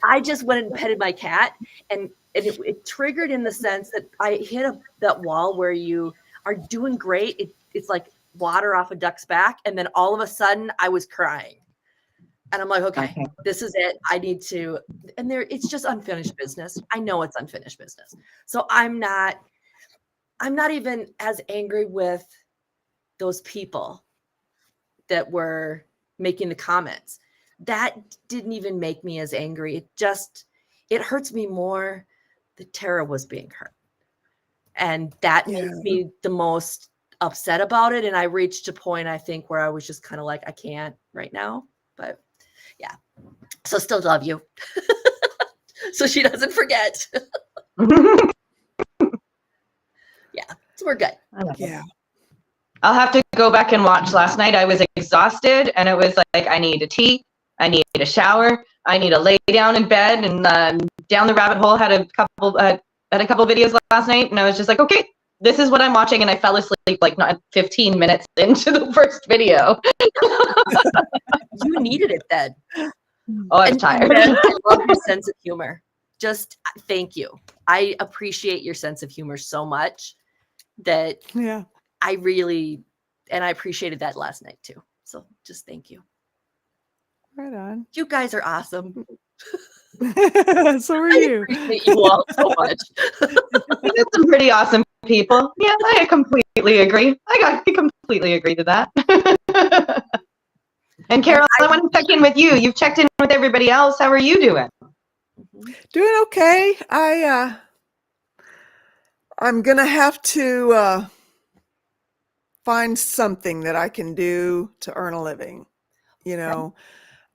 I just went and petted my cat, and it triggered in the sense that I hit that wall where you are doing great. It's like water off a duck's back. And then all of a sudden I was crying. And I'm like, okay, this is it. I need to, and it's just unfinished business. I know it's unfinished business. So I'm not even as angry with those people that were making the comments. That didn't even make me as angry. It hurts me more that Tara was being hurt. And that makes me the most upset about it. And I reached a point, I think, where I was just kind of like, I can't right now. But yeah. So still love you. So she doesn't forget. Yeah. So we're good.
Yeah.
I'll have to go back and watch. Last night I was exhausted, and it was like, I need a tea, I need a shower, I need to lay down in bed, and down the rabbit hole. Had a couple videos last night, and I was just like, okay, this is what I'm watching, and I fell asleep like not 15 minutes into the first video.
You needed it then.
Oh, I'm tired.
I love your sense of humor. Just thank you. I appreciate your sense of humor so much that I really, and I appreciated that last night too. So just thank you.
Right on.
You guys are awesome.
So are you.
I appreciate you all so much.
We got some pretty awesome people. Yeah, I completely agree. I completely agree to that. And Carol, I want to check in with you. You've checked in with everybody else. How are you doing?
Doing okay. I'm gonna have to find something that I can do to earn a living. You know,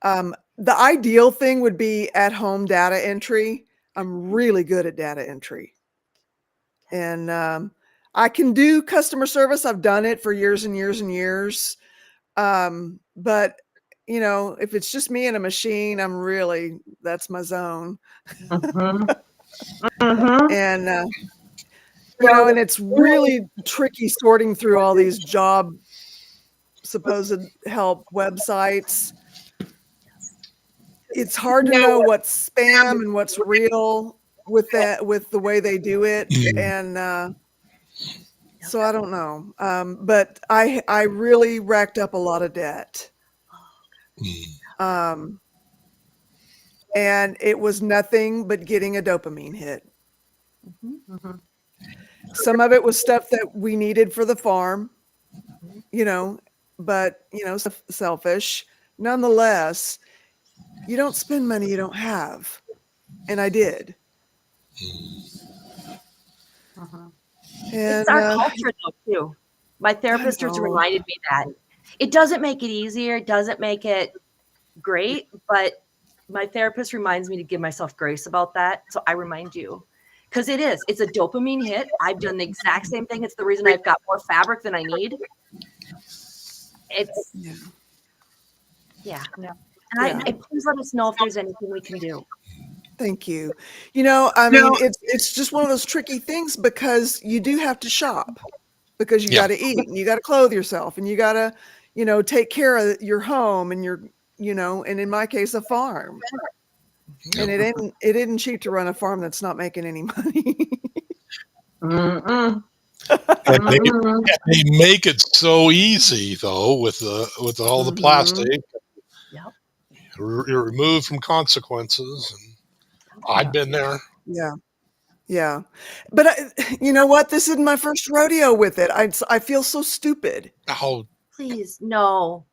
the ideal thing would be at-home data entry. I'm really good at data entry, and I can do customer service. I've done it for years and years and years. But you know, if it's just me and a machine, that's my zone. And you know, and it's really tricky sorting through all these job supposed help websites. It's hard to know what's spam and what's real with the way they do it. And so I don't know. But I really racked up a lot of debt. And it was nothing but getting a dopamine hit. Some of it was stuff that we needed for the farm, you know, but, you know, selfish. Nonetheless, you don't spend money you don't have. And I did. And,
it's our culture, though, too. My therapist just reminded me that. It doesn't make it easier. It doesn't make it great. But my therapist reminds me to give myself grace about that. So I remind you. Because it's a dopamine hit. I've done the exact same thing. It's the reason I've got more fabric than I need. It's, yeah. And I please let us know if there's anything we can do.
Thank you. You know, I mean, it's just one of those tricky things because you do have to shop because you got to eat and you got to clothe yourself and you got to, you know, take care of your home and your, you know, and in my case, a farm. And it isn't cheap to run a farm that's not making any money.
And they make it so easy though with all the plastic. You're removed from consequences. And I've been there.
Yeah. But you know what? This isn't my first rodeo with it. I feel so stupid.
Oh,
please, no.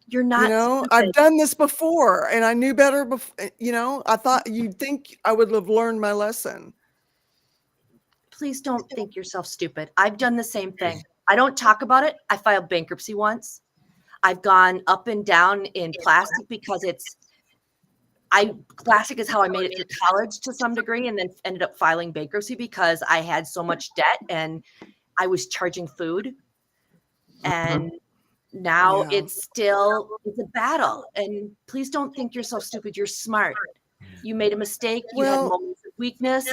You're not.
You know, stupid. I've done this before and I knew better before, you know, I thought you'd think I would have learned my lesson.
Please don't think yourself stupid. I've done the same thing. I don't talk about it. I filed bankruptcy once. I've gone up and down in plastic because classic is how I made it through college to some degree, and then ended up filing bankruptcy because I had so much debt and I was charging food. And now
Yeah.
it's a battle. And please don't think you're so stupid. You're smart. You made a mistake. You had
Well,
moments of weakness.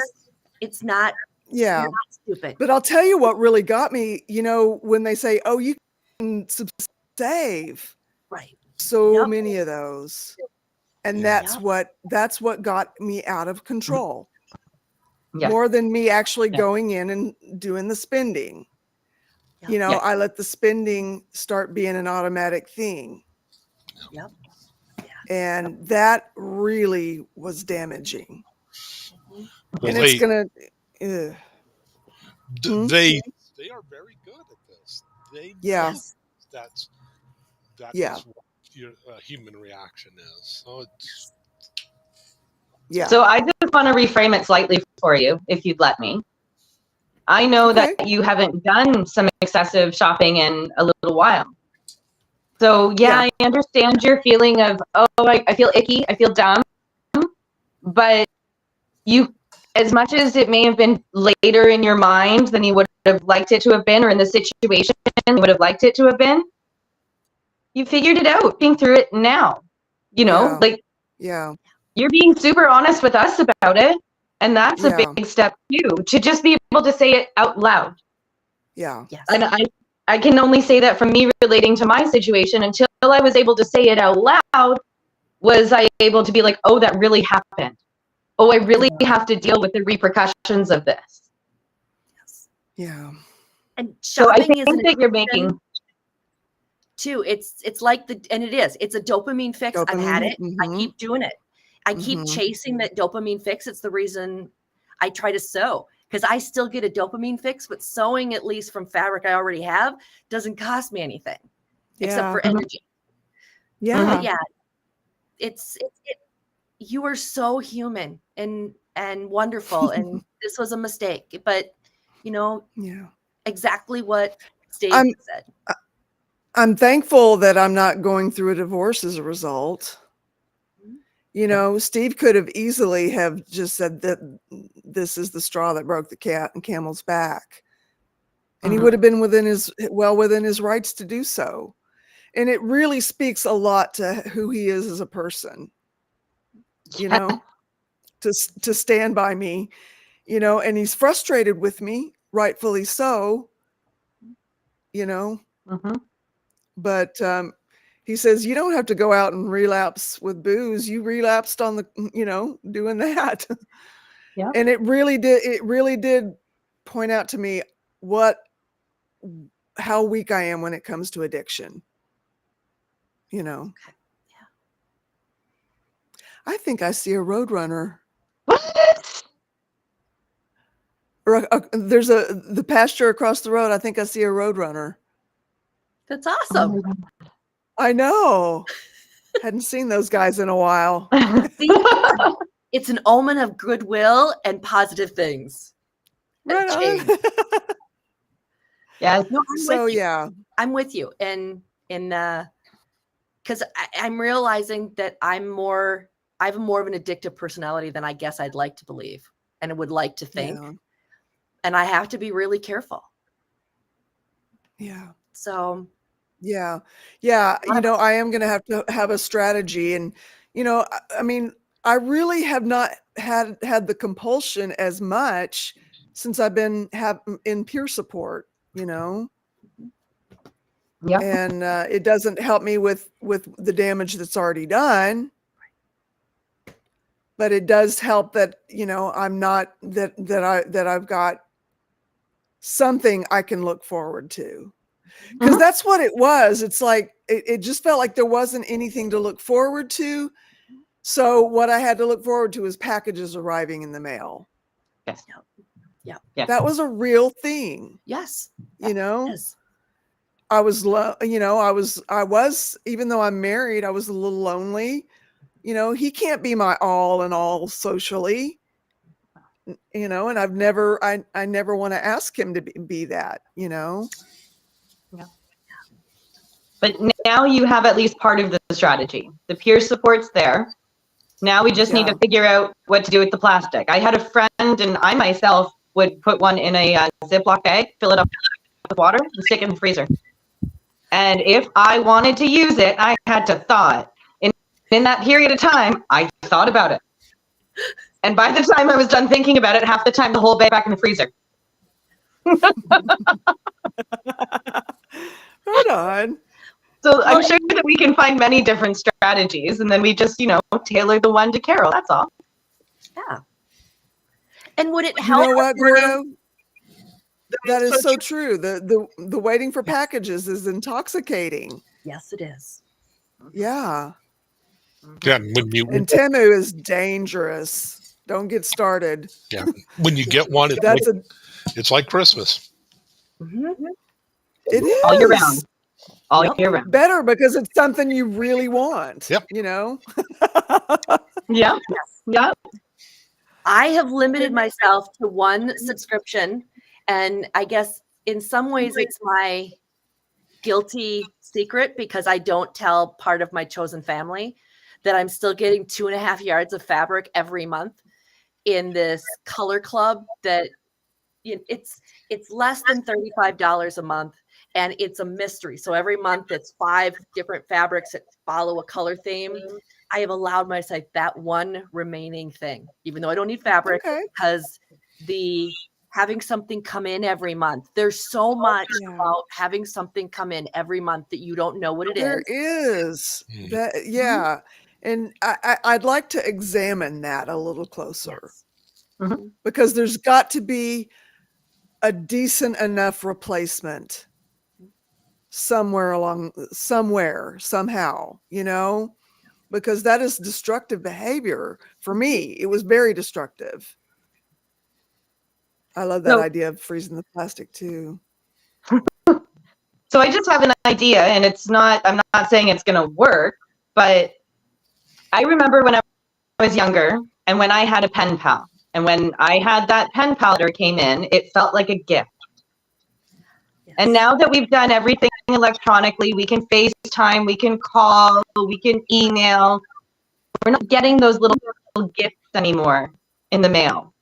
It's not,
yeah.
you're not stupid.
But I'll tell you what really got me, when they say, oh, you can save
Right.
so
Yep.
many of those. And
Yeah.
that's what got me out of control.
Yeah.
More than me actually
Yeah.
going in and doing the spending.
Yep.
Yeah.
I let the spending start being an automatic thing.
Yep.
And that really was damaging.
Mhm.
Well,
And it's gonna Hmm?
they are very good at this. They
Yeah.
know
Yes.
that's
Yeah.
what your human reaction is. So it's
Yeah.
So I just want to reframe it slightly for you, if you'd let me. I know
Okay.
that you haven't done some excessive shopping in a little while. So yeah, I understand your feeling of, oh, I feel icky, I feel dumb. But you, as much as it may have been later in your mind than you would have liked it to have been, or in the situation you would have liked it to have been, you figured it out, being through it now.
Yeah.
Like,
Yeah.
you're being super honest with us about it. And that's
Yeah.
a big step too, to just be able to say it out loud.
Yeah.
Yes.
And I can only say that from me relating to my situation. Until I was able to say it out loud, was I able to be like, oh, that really happened. Oh, I really have to deal with the repercussions of this.
Yes.
Yeah.
And
So I
shopping
think
is an
that you're making,
too. It's like it's a dopamine fix. I've had it. I
Mhm.
keep doing it. I keep
Mhm.
chasing that dopamine fix. It's the reason I try to sew, because I still get a dopamine fix, but sewing, at least from fabric I already have, doesn't cost me anything except
Yeah.
for energy.
Yeah.
But yeah, it's you are so human and wonderful, and this was a mistake, but
Yeah.
exactly what Steve
I'm
said.
I'm thankful that I'm not going through a divorce as a result. Steve could have easily have just said that this is the straw that broke the camel's back. And he would have been within his rights to do so. And it really speaks a lot to who he is as a person, to stand by me, and he's frustrated with me, rightfully so, but he says, you don't have to go out and relapse with booze. You relapsed on doing that.
Yeah.
And it really did point out to me how weak I am when it comes to addiction.
Yeah.
I think I see a roadrunner.
what?
Or there's the pasture across the road. I think I see a roadrunner.
That's
Oh
awesome.
my God.
I know. Hadn't seen those guys in a while.
See, it's an omen of goodwill and positive things.
Right
Change.
on.
Yes.
No, I'm
So
with you.
yeah.
I'm with you. And because I'm realizing that I have more of an addictive personality than I guess I'd like to believe and would like to think.
Yeah.
And I have to be really careful.
Yeah.
So
Yeah. Yeah. I am going to have a strategy. And, I mean, I really have not had the compulsion as much since I've been in peer support,
Yeah.
and it doesn't help me with the damage that's already done. But it does help that, I'm not that I've got something I can look forward to. Because that's what it was. It's like, it just felt like there wasn't anything to look forward to. So what I had to look forward to was packages arriving in the mail.
Yes.
Yeah.
Yes.
That was a real thing.
yes.
Yes. I was, even though I'm married, I was a little lonely. He can't be my all in all socially, and I never want to ask him to be that,
Yeah. But now you have at least part of the strategy. The peer support's there. Now we just need to figure out what to do with the plastic. I had a friend, and I myself would put one in a Ziploc bag, fill it up with water, and stick it in the freezer. And if I wanted to use it, I had to thaw it. In that period of time, I thought about it. And by the time I was done thinking about it, half the time the whole bag back in the freezer.
Right on.
So I'm sure that we can find many different strategies, and then we just, tailor the one to Carol. That's all.
Yeah. And would it
You
help?
know what, Gordo? That is so true. The waiting for packages is intoxicating.
Yes, it is.
Yeah.
Yeah,
And Temu is dangerous. Don't get started.
Yeah, when you get one, it's like Christmas.
Mm-hmm.
It is
all year round. All year round.
Better because it's something you really want.
Yep.
Yeah. Yeah.
I have limited myself to one subscription, and I guess in some ways it's my guilty secret because I don't tell part of my chosen family that I'm still getting 2.5 yards of fabric every month in this color club that it's less than $35 a month, and it's a mystery. So every month it's 5 different fabrics that follow a color theme. I have allowed myself that one remaining thing, even though I don't need fabric, because having something come in every month. There's so much about having something come in every month that you don't know what it is.
There is. That, and I'd like to examine that a little closer because there's got to be a decent enough replacement somewhere, somehow, because that is destructive behavior. For me, it was very destructive. I love that idea of freezing the plastic too.
So I just have an idea, and I'm not saying it's going to work, but I remember when I was younger and when I had a pen pal, and when I had that pen pal letter came in, it felt like a gift. Yes. And now that we've done everything electronically, we can FaceTime, we can call, we can email. We're not getting those little gifts anymore in the mail.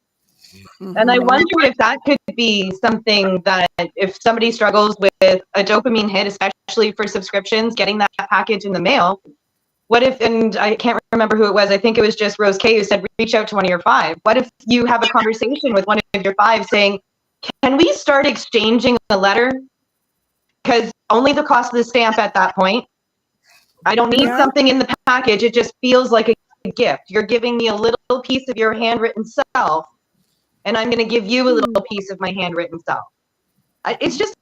Mm-hmm. And I wonder if that could be something that if somebody struggles with a dopamine hit, especially for subscriptions, getting that package in the mail, what if, and I can't remember who it was, I think it was just Rose K who said, reach out to one of your 5. What if you have a conversation with one of your 5 saying, can we start exchanging a letter? Because only the cost of the stamp at that point. I don't need something in the package. It just feels like a gift. You're giving me a little piece of your handwritten self, and I'm going to give you a little piece of my handwritten self. It's just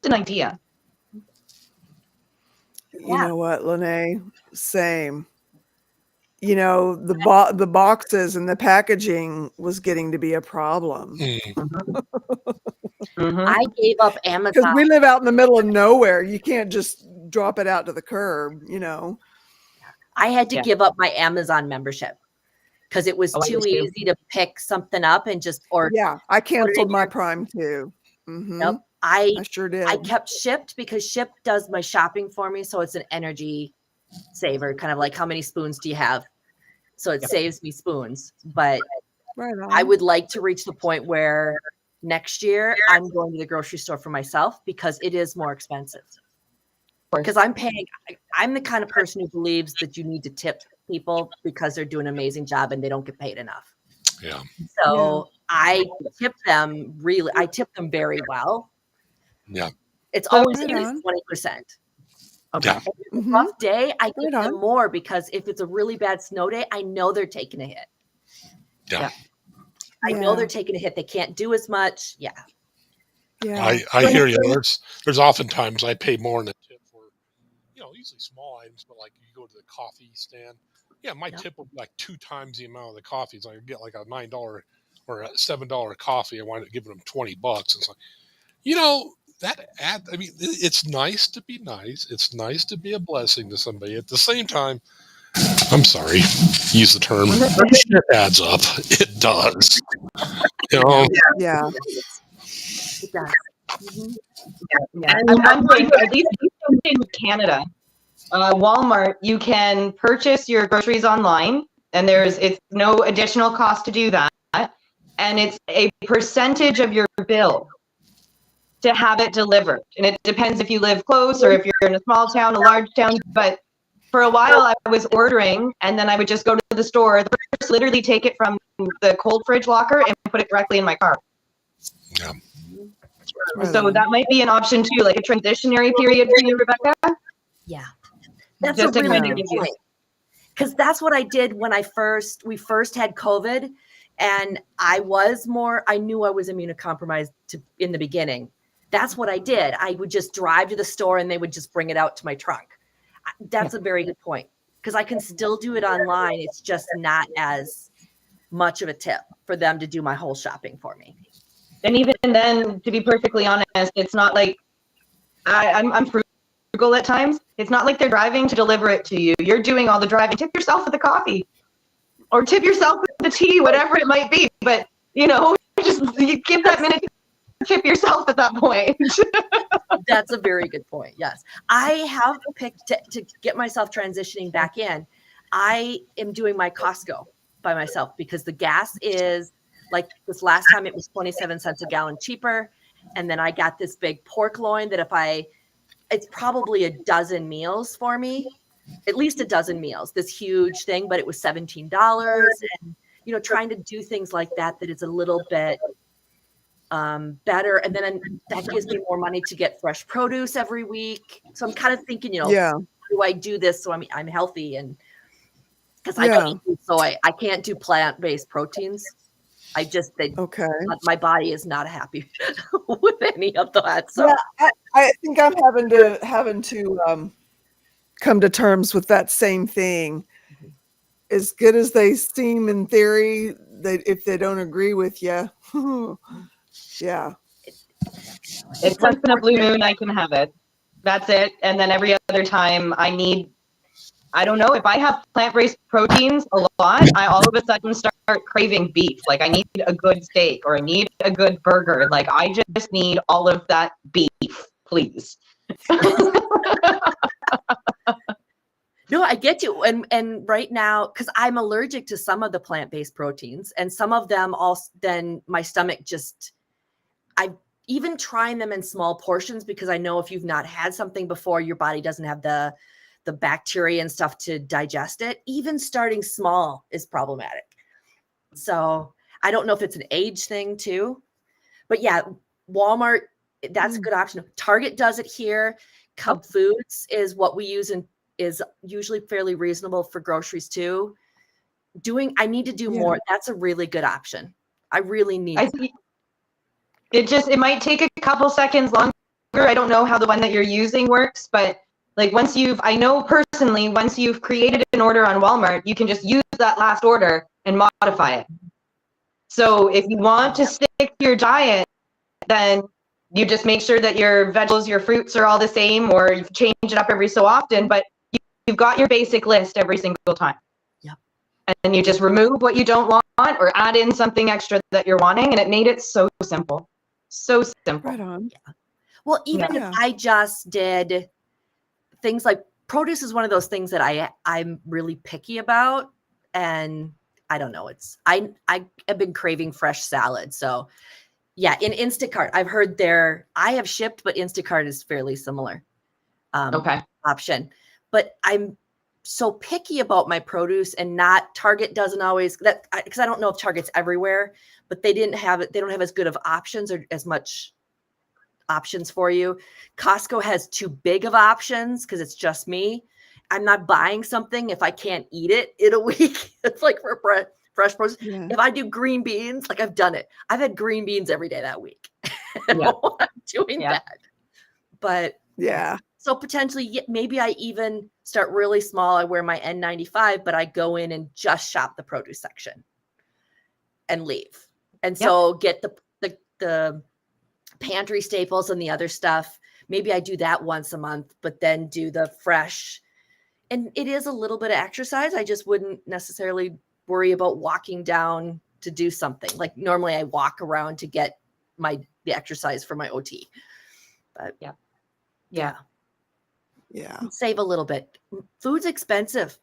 an idea.
You know what, Lene? Same. The boxes and the packaging was getting to be a problem.
I gave up Amazon.
Because we live out in the middle of nowhere. You can't just drop it out to the curb,
I had to give up my Amazon membership because it was too easy to pick something up and just order.
Yeah, I canceled my Prime too. Mm-hmm.
Yep.
I sure did.
I kept Shipt because Shipt does my shopping for me. So it's an energy saver, kind of like how many spoons do you have? So it saves me spoons. But I would like to reach the point where next year I'm going to the grocery store for myself because it is more expensive. Because I'm the kind of person who believes that you need to tip people because they're doing an amazing job and they don't get paid enough.
Yeah.
So I tip them very well.
Yeah.
It's always 20%. Okay.
Yeah.
If it's a rough day, I give them more because if it's a really bad snow day, I know they're taking a hit.
Yeah.
I know they're taking a hit. They can't do as much. Yeah.
Yeah.
I hear you. There's oftentimes I pay more than a tip for, usually small items, but like you go to the coffee stand. Yeah, my tip would be like 2 times the amount of the coffee. So I get like a $9 or a $7 coffee. I wind up giving them $20. It's like, it's nice to be nice. It's nice to be a blessing to somebody. At the same time, I'm sorry, use the term, shit adds up. It does.
Yeah.
It does. Mm-hmm.
Yeah. And I'm wondering, at least in Canada, Walmart, you can purchase your groceries online and it's no additional cost to do that. And it's a percentage of your bill to have it delivered. And it depends if you live close or if you're in a small town, a large town. But for a while I was ordering, and then I would just go to the store, literally take it from the cold fridge locker and put it directly in my car.
Yeah.
So that might be an option too, like a transitionary period for you, Rebecca.
Yeah. That's
Just
a really
to
good point. Because that's what I did when we first had COVID. And I knew I was immunocompromised in the beginning. That's what I did. I would just drive to the store and they would just bring it out to my trunk. That's a very good point, because I can still do it online. It's just not as much of a tip for them to do my whole shopping for me.
And even then, to be perfectly honest, it's not like I'm frugal at times. It's not like they're driving to deliver it to you. You're doing all the driving. Tip yourself with the coffee, or tip yourself with the tea, whatever it might be. But just you give that minute to tip yourself at that point.
That's a very good point. Yes. I have picked to get myself transitioning back in. I am doing my Costco by myself because the gas is, like this last time, it was 27 cents a gallon cheaper. And then I got this big pork loin that it's probably a dozen meals for me, at least a dozen meals, this huge thing, but it was $17. And, trying to do things like that is a little bit better. And then that gives me more money to get fresh produce every week. So I'm kind of thinking, how do I do this so I'm healthy? And because I don't eat soy, I can't do plant-based proteins. My body is not happy with any of that. So
I think I'm having to come to terms with that same thing. As good as they seem in theory, if they don't agree with you, yeah.
It's once in a blue moon I can have it. That's it. And then every other time I don't know, if I have plant-based proteins a lot, I all of a sudden start craving beef. Like I need a good steak or I need a good burger. Like I just need all of that beef, please.
No, I get you. And right now, because I'm allergic to some of the plant-based proteins, and some of them also, then my stomach I even trying them in small portions, because I know if you've not had something before, your body doesn't have the bacteria and stuff to digest it. Even starting small is problematic. So I don't know if it's an age thing too, but yeah, Walmart, that's a good option. Target does it here. Cub Foods is what we use and is usually fairly reasonable for groceries too. I need to do more. That's a really good option. I really need
it might take a couple seconds longer. I don't know how the one that you're using works, but like I know personally, once you've created an order on Walmart, you can just use that last order and modify it. So if you want to stick to your diet, then you just make sure that your vegetables, your fruits are all the same, or you change it up every so often, but you've got your basic list every single time.
Yep.
And you just remove what you don't want or add in something extra that you're wanting. And it made it so simple. So simple.
Right on.
Yeah. Well, even if I just did things like produce is one of those things that I'm really picky about. And I don't know, I have been craving fresh salad. So yeah, in Instacart, I've heard I have shipped, but Instacart is fairly similar option. But I'm so picky about my produce, and Target doesn't always, because I don't know if Target's everywhere, but they don't have as good of options or as much options for you. Costco has too big of options because it's just me. I'm not buying something if I can't eat it in a week. It's like for fresh produce. Yeah. If I do green beans, like I've done it. I've had green beans every day that week. I'm doing that. But so potentially maybe I even start really small. I wear my N95, but I go in and just shop the produce section and leave. And so get the pantry staples and the other stuff. Maybe I do that once a month, but then do the fresh. And it is a little bit of exercise. I just wouldn't necessarily worry about walking down to do something. Like normally I walk around to get the exercise for my OT. But yeah.
Yeah.
Save a little bit. Food's expensive.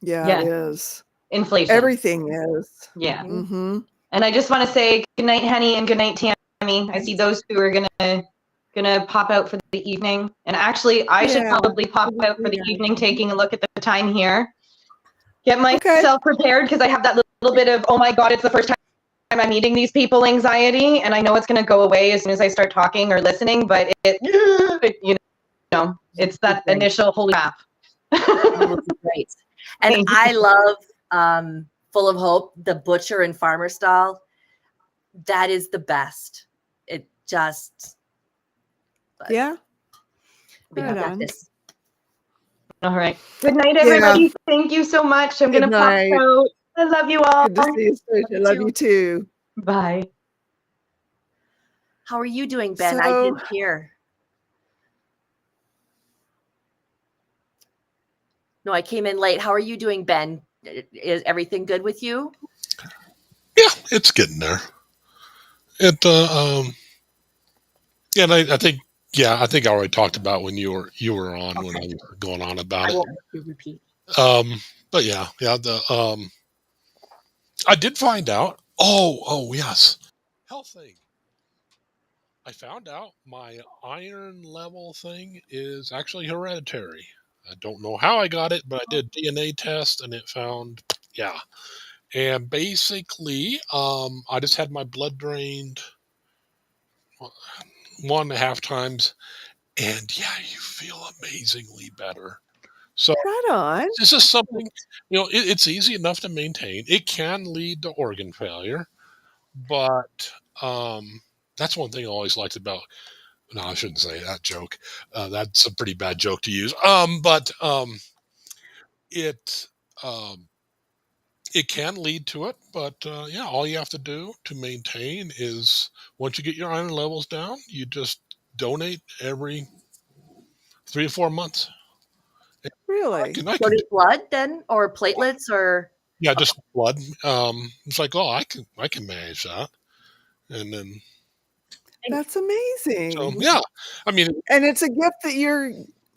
Yeah, it is.
Inflation.
Everything is.
Yeah.
Mm-hmm.
And I just want to say good night, Henny, and good night, Tammy. I see those two are gonna pop out for the evening. And actually, I should probably pop out for the evening, taking a look at the time here. Get myself prepared because I have that little bit of, oh my God, it's the first time I'm meeting these people anxiety, and I know it's gonna go away as soon as I start talking or listening. But it's that initial holy crap.
Great. And I love Full of Hope, the butcher and farmer style. That is the best. It just we got this.
All right. Good night, everybody.
Yeah.
Thank you so much. I'm gonna pop out. I love you all.
Good to see you, Stacia. I love you too.
Bye.
How are you doing, Ben? I didn't hear. No, I came in late. How are you doing, Ben? Is everything good with you?
Yeah, it's getting there. And I think I already talked about when you were on when I was going on about it.
I won't make you repeat.
But I did find out. Oh yes, health thing. I found out my iron level thing is actually hereditary. I don't know how I got it, but I did DNA test and it found, yeah. And basically, I just had my blood drained 1.5 times, and yeah, you feel amazingly better. So
right on.
This is something, it's easy enough to maintain. It can lead to organ failure, but that's one thing I always liked about. No, I shouldn't say that joke. That's a pretty bad joke to use. It it can lead to it, but all you have to do to maintain is once you get your iron levels down, you just donate every 3 or 4 months.
Really?
Donate blood then, or platelets, or
yeah, just blood. It's like, oh, I can manage that, and then
that's amazing.
so yeah, I mean,
and it's a gift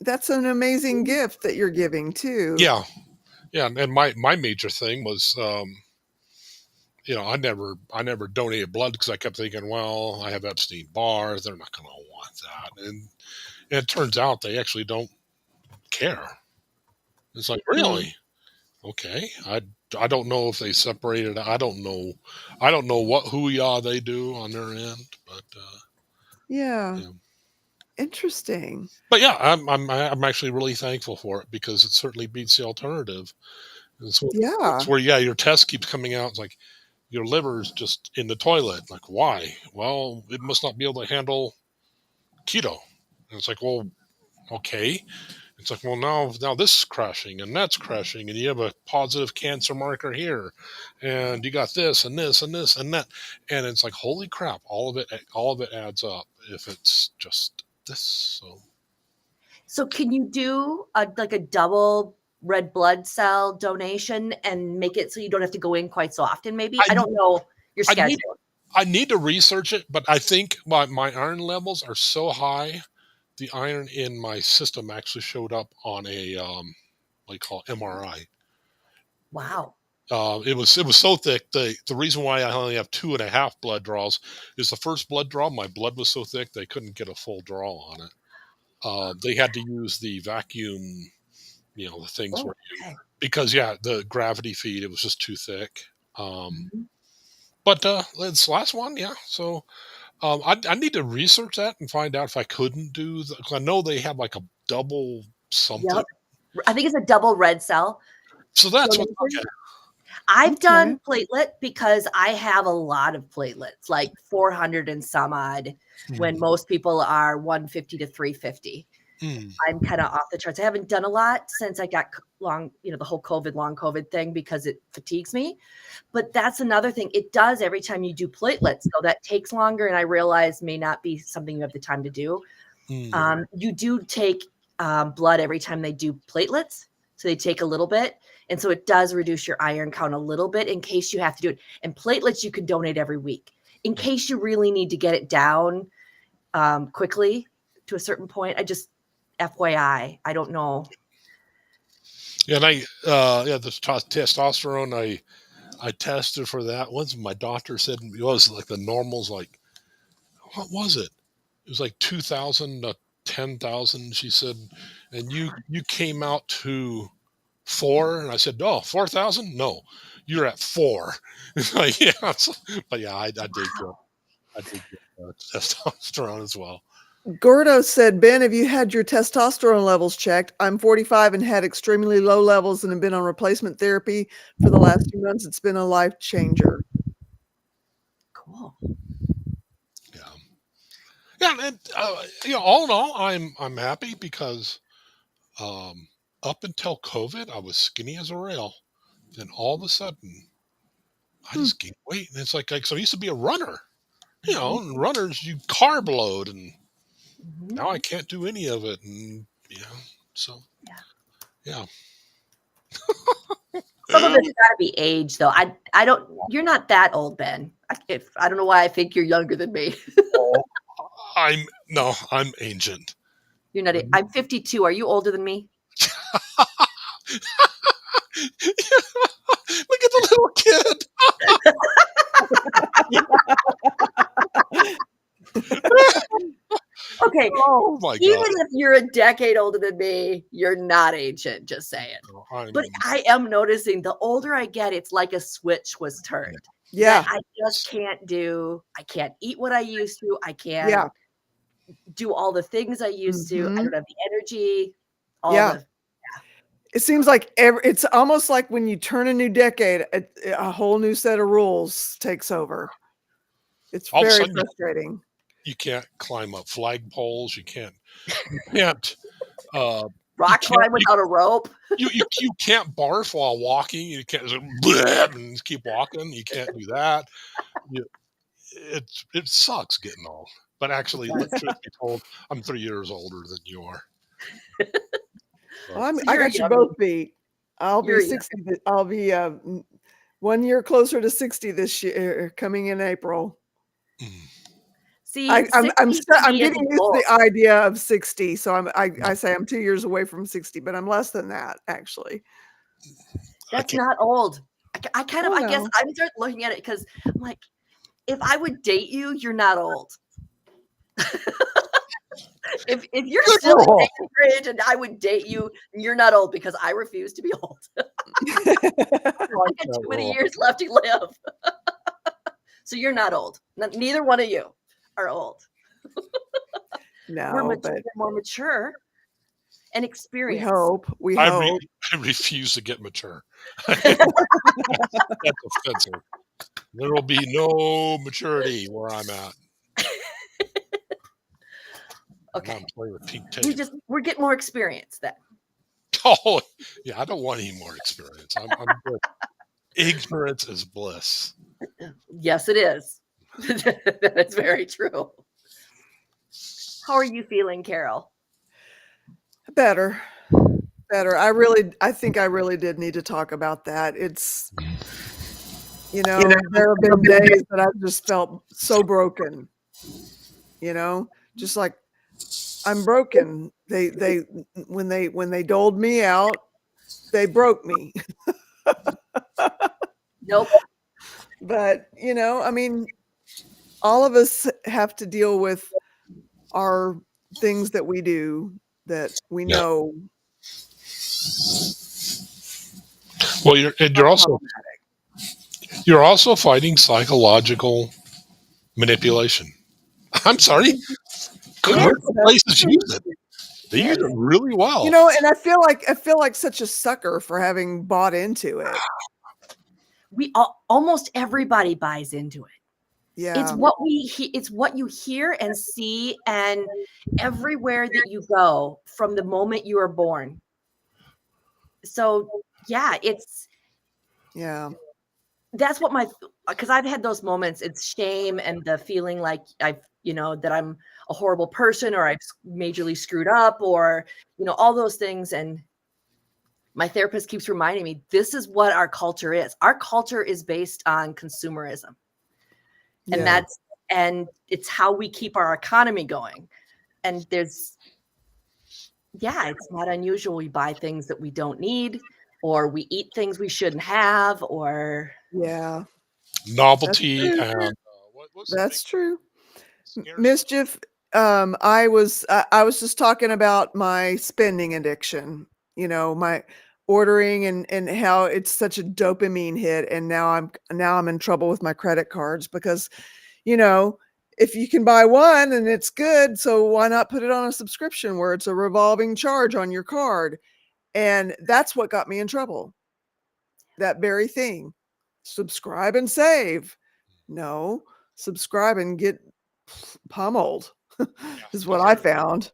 that's an amazing gift that you're giving too.
Yeah, and my major thing was, I never donated blood because I kept thinking, well, I have Epstein-Barr, they're not going to want that, and it turns out they actually don't care. It's like, really? Okay, I don't know if they separated. I don't know what hoo-yah they do on their end, but
yeah. Interesting.
But yeah, I'm actually really thankful for it because it certainly beats the alternative. It's where your test keeps coming out. It's like your liver's just in the toilet. Like, why? Well, it must not be able to handle keto. And it's like, well, okay. It's like, well, now this is crashing and that's crashing, and you have a positive cancer marker here, and you got this and this and this and that, and it's like, holy crap! All of it adds up if it's just this.
So can you do a double red blood cell donation and make it so you don't have to go in quite so often? Maybe I don't know your schedule.
I need to research it, but I think my iron levels are so high. The iron in my system actually showed up on a what you call MRI.
Wow.
It was so thick. The reason why I only have 2.5 blood draws is the first blood draw, my blood was so thick they couldn't get a full draw on it. They had to use the vacuum, the things because the gravity feed, it was just too thick. But this last one, so I need to research that and find out if I couldn't do because I know they have like a double something.
Yep. I think it's a double red cell.
So that's what
I've done platelet because I have a lot of platelets, like 400 and some odd, when most people are 150 to 350. I'm kind of off the charts. I haven't done a lot since I got long whole long COVID thing because it fatigues me. But that's another thing. It does every time you do platelets. So that takes longer, and I realize may not be something you have the time to do. You do take blood every time they do platelets. So they take a little bit. And so it does reduce your iron count a little bit in case you have to do it. And platelets you can donate every week in case you really need to get it down quickly to a certain point. FYI, I don't know.
Yeah, and the testosterone, I tested for that once. My doctor said it was like the normal's like, what was it? It was like 2,000 to 10,000. She said, and you came out to 4, and I said, oh, 4,000? No, you're at 4. It's like, yeah, but yeah, I did get testosterone as well.
Gordo said, Ben, have you had your testosterone levels checked? I'm 45 and had extremely low levels and have been on replacement therapy for the last 2 months. It's been a life changer.
Cool.
Yeah, yeah, and all in all, I'm happy because up until COVID, I was skinny as a rail. Then all of a sudden, I just gained weight, and it's like so I used to be a runner, and runners you carb load, and now I can't do any of it, and so yeah.
Some of it's got to be age, though. I don't. You're not that old, Ben. I don't know why I think you're younger than me.
I'm ancient.
You're not. I'm 52. Are you older than me?
Look at the little kid.
Okay.
Oh my
Even
God.
if you're a decade older than me, you're not ancient. Just saying. But I am noticing the older I get, it's like a switch was turned.
Yeah.
I just can't do. I can't eat what I used to. I can't do all the things I used to. I don't have the energy.
It seems like it's almost like when you turn a new decade, a whole new set of rules takes over. It's very frustrating.
You can't climb up flagpoles. You can't
rock climb without a rope.
You can't barf while walking. You can't and keep walking. You can't do that. It sucks getting old. But actually, truth be told, I'm 3 years older than you are.
Well, I got you both beat. I'll be 60. I'll be 1 year closer to 60 this year, coming in April.
See,
I'm getting used to the idea of 60, so I say I'm 2 years away from 60, but I'm less than that actually.
That's not old. I kind of, I guess I'm start looking at it because I'm like, if I would date you, you're not old. if you're still in age and I would date you, you're not old because I refuse to be old. I got too many years left to live. So you're not old. Neither one of you are old.
No,
we're more mature and experienced.
We hope.
I refuse to get mature. That's offensive. There will be no maturity where I'm at.
Okay.
We're
getting more experience then.
Oh yeah, I don't want any more experience. I'm good. Ignorance is bliss.
Yes, it is. That's very true. How are you feeling, Carol?
Better. I think I really did need to talk about that. It's, there have been days that I've just felt so broken, just like I'm broken. When they doled me out, they broke me.
Nope.
But, I mean, all of us have to deal with our things that we do that we know.
Well, you're also fighting psychological manipulation. I'm sorry. Commercial places use it. They use it really well.
And I feel like such a sucker for having bought into it.
Almost everybody buys into it.
Yeah.
It's what you hear and see, and everywhere that you go from the moment you are born. So yeah, that's what because I've had those moments. It's shame and the feeling like that I'm a horrible person or I've majorly screwed up or, all those things. And my therapist keeps reminding me, this is what our culture is. Our culture is based on consumerism. And it's how we keep our economy going. And it's not unusual. We buy things that we don't need. or we eat things we shouldn't have, or
Yeah,
Novelty
true.
and what's the
that's
big
true.
scarcity?
Mischief. I was just talking about my spending addiction. You know, my ordering and how it's such a dopamine hit, and now I'm in trouble with my credit cards because, you know, if you can buy one and it's good, so why not put it on a subscription where it's a revolving charge on your card? And that's what got me in trouble. That very thing. Subscribe and save. No, subscribe and get pummeled is what I found.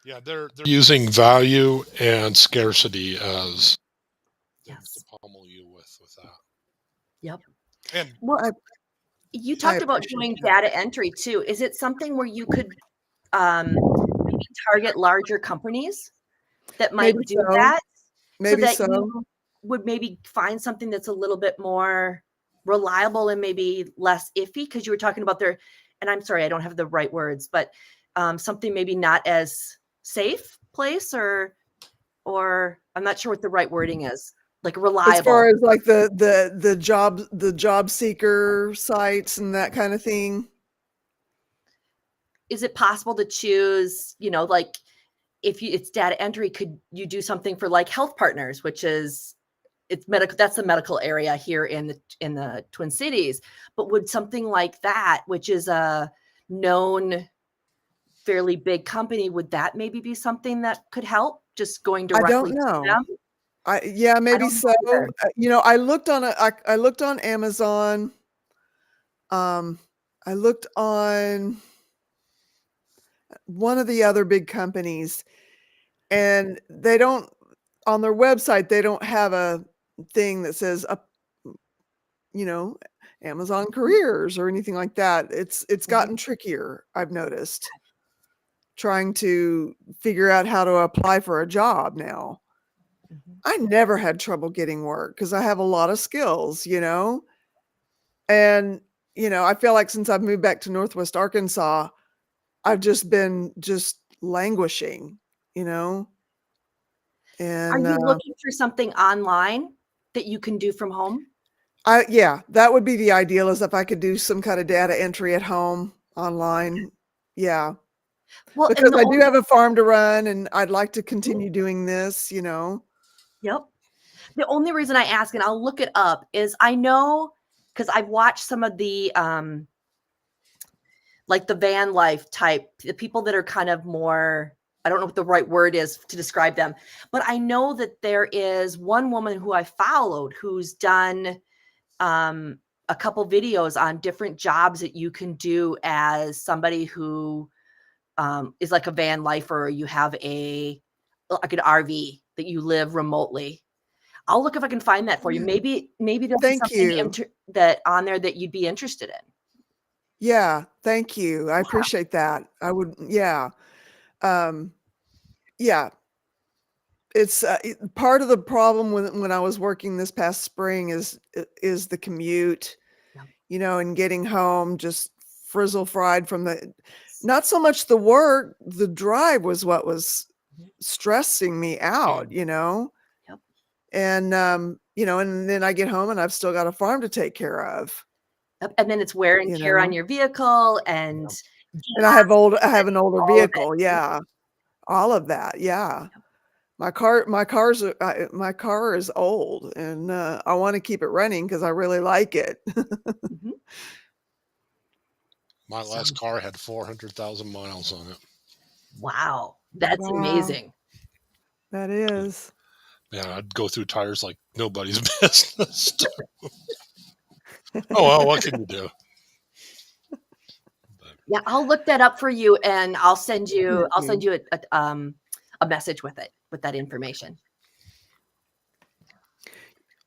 Yeah, they're using value and scarcity as things to
yes,
pummel you with that.
yep.
And
Well,
I
you
I
talked about
appreciate
doing
that.
data entry too. Is it something where you could maybe target larger companies that might
Maybe
do
so.
that, so
Maybe
that
so.
you would maybe find something that's a little bit more reliable and maybe less iffy? Because you were talking about their, and I'm sorry, I don't have the right words, but something maybe not as safe place, or I'm not sure what the right wording is, like
As
reliable.
far as like the job seeker sites and that kind of thing.
Is it possible to choose, like if it's data entry, could you do something for like Health Partners, which is it's medical, that's the medical area here in the Twin Cities, but would something like that, which is a known fairly big company, would that maybe be something that could help, just going
I
directly
don't
to
know.
them?
Yeah,
I
maybe
don't
so.
know either.
You know, I looked on I looked on Amazon. I looked on one of the other big companies, and they don't, on their website, they don't have a thing that says up, you know, Amazon careers or anything like that. It's
Mhm.
gotten trickier, I've noticed, trying to figure out how to apply for a job now.
Mhm.
I never had trouble getting work because I have a lot of skills, you know? And, you know, I feel like since I've moved back to Northwest Arkansas, I've just been just languishing, you know?
Are
And
you looking for something online that you can do from home?
yeah, that would be the ideal, is if I could do some kind of data entry at home online. Yeah.
Well,
Because
and the
I do
only
have a farm to run and I'd like to continue doing this, you know?
Yep. The only reason I ask, and I'll look it up, is I know because I've watched some of the like the van life type, the people that are kind of more, I don't know what the right word is to describe them, but I know that there is one woman who I followed who's done a couple videos on different jobs that you can do as somebody who is like a van lifer, or you have like an RV that you live remotely. I'll look if I can find that for you. Maybe there'll be
Thank
something
you.
that on there that you'd be interested in.
Yeah, thank you. I
Yeah.
appreciate that. I would, yeah. Um, yeah, it's part of the problem when I was working this past spring is the commute,
Yeah.
you know, and getting home just frizzle fried from not so much the work, the drive was what was stressing me out, you know.
Yep.
And you know, and then I get home and I've still got a farm to take care of,
Yep. And then it's wear and
you
tear on
know.
your vehicle and
And
gas,
I have an older
all of it.
vehicle, yeah. All of that, yeah.
Yep.
My car is old, and I want to keep it running because I really like it.
Mhm.
my
So,
last car had 400,000 miles on it.
wow, that's
Wow,
amazing.
that is.
Yeah, I'd go through tires like nobody's business. Oh well, what can you do? But,
Yeah, I'll look that up for you, and I'll send you
Thank you.
a message with that information.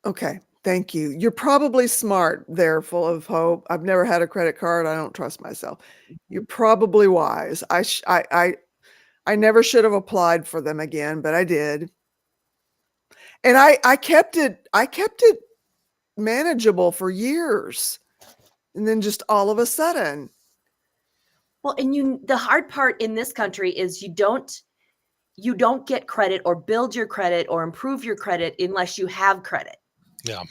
Okay, thank you. You're probably smart there, full of hope. I've never had a credit card. I don't trust myself. You're probably wise. I never should have applied for them again, but I did. And I kept it manageable for years. And then just all of a sudden,
Well, and the hard part in this country is you you don't get credit or build your credit or improve your credit unless you have credit.
Yeah.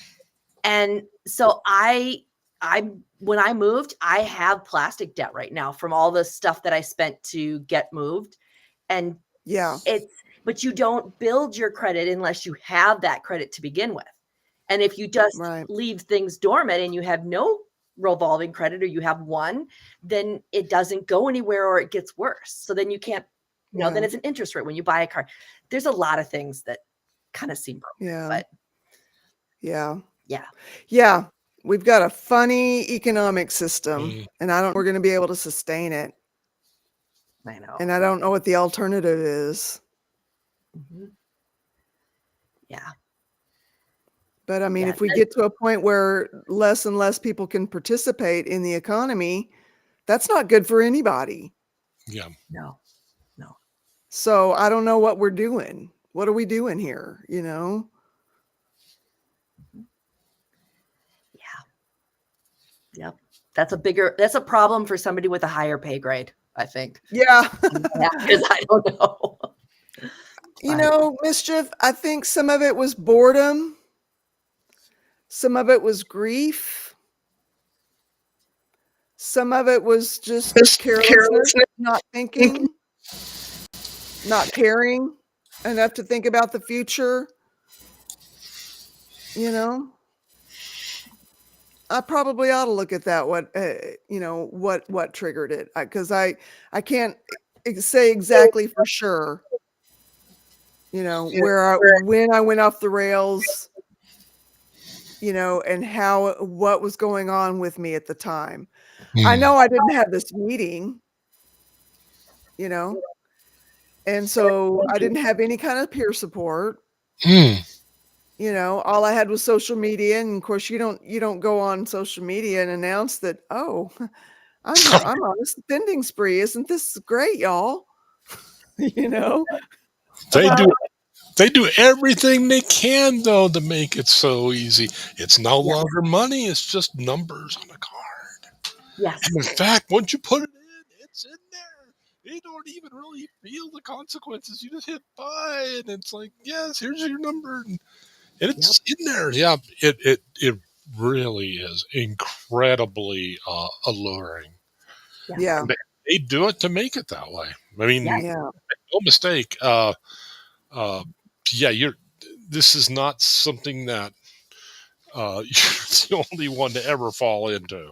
And so when I moved, I have plastic debt right now from all the stuff that I spent to get moved. And
Yeah.
but you don't build your credit unless you have that credit to begin with. And if you just
Right.
leave things dormant and you have no revolving credit, or you have one, then it doesn't go anywhere, or it gets worse. So then you can't, then
Yeah.
it's an interest rate when you buy a car. There's a lot of things that kind of seem broken,
Yeah.
but
Yeah.
yeah.
Yeah. We've got a funny economic system,
Mm.
and we're going to be able to sustain it.
I know.
And I don't know what the alternative is.
Mhm. Yeah.
But I mean,
Yeah,
if we get to a point where less and less people can participate in the economy, that's not good for anybody.
Yeah.
No.
So I don't know what we're doing. What are we doing here? You know?
Yeah. Yep. That's a problem for somebody with a higher pay grade, I think.
Yeah.
Because I don't know.
You know, Mischief, I think some of it was boredom. Some of it was grief. Some of it was just carelessness, not thinking, not caring enough to think about the future. You know, I probably ought to look at that. What triggered it? Because I can't say exactly for sure. You know, when I went off the rails. You know, and what was going on with me at the time. I know I didn't have this meeting. You know, and so I didn't have any kind of peer support.
Mm.
You know, all I had was social media, and of course, you don't go on social media and announce that. Oh, I'm on a spending spree. Isn't this great, y'all? You know,
They do everything they can, though, to make it so easy. It's no longer money. It's just numbers on a card.
Yes.
And in fact, once you put it in, it's in there. You don't even really feel the consequences. You just hit buy, and it's like, yes, here's your number, and it's in there. Yeah, it really is incredibly alluring.
Yeah.
And they do it to make it that way. I mean,
Yeah.
no mistake. Yeah, this is not something that you're the only one to ever fall into.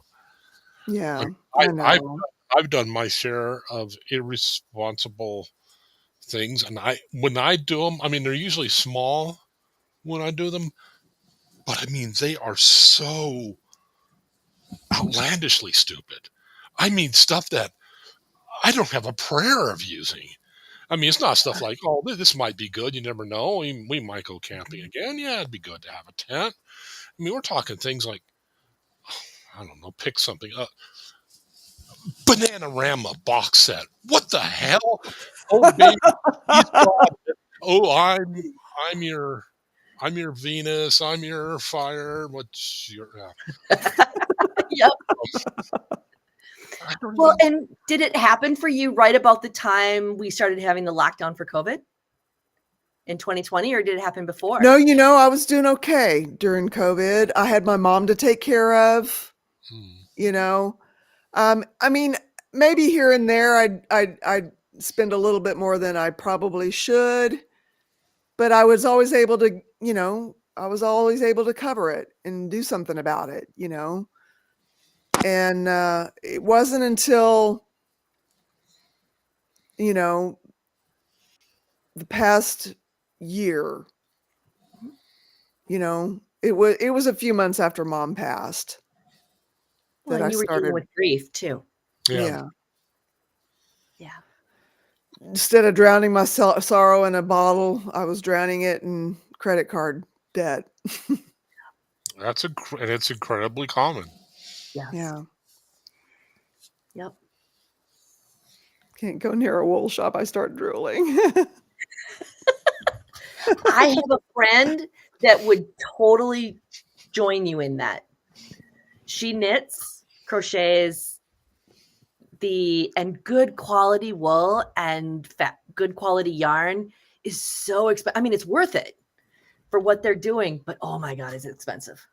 Yeah.
I,
I know.
I've done my share of irresponsible things, and when I do them, I mean, they're usually small when I do them, but I mean, they are so outlandishly stupid. I mean, stuff that I don't have a prayer of using. I mean, it's not stuff like, oh, this might be good. You never know. We might go camping again. Yeah, it'd be good to have a tent. I mean, we're talking things like, I don't know, pick something up. Bananarama box set. What the hell? Oh, baby. Oh, I'm your Venus. I'm your fire. What's your?
Yep.
I don't
Well,
even-
and did it happen for you right about the time we started having the lockdown for COVID in 2020, or did it happen before?
No, you know, I was doing okay during COVID. I had my mom to take care of. You know, I mean, maybe here and there I'd spend a little bit more than I probably should, but I was always able to, cover it and do something about it, you know. And it wasn't until, you know, the past year, you know, it was a few months after Mom passed
Well,
that
and
I
you were dealing
started.
with grief too.
Yeah.
Yeah.
Instead of drowning my sorrow in a bottle, I was drowning it in credit card debt.
And it's incredibly common.
Yes.
Yeah.
Yep.
Can't go near a wool shop. I start drooling.
I have a friend that would totally join you in that. She knits, crochets, and good quality wool and good quality yarn is so expensive. I mean, it's worth it for what they're doing, but oh my God, is it expensive.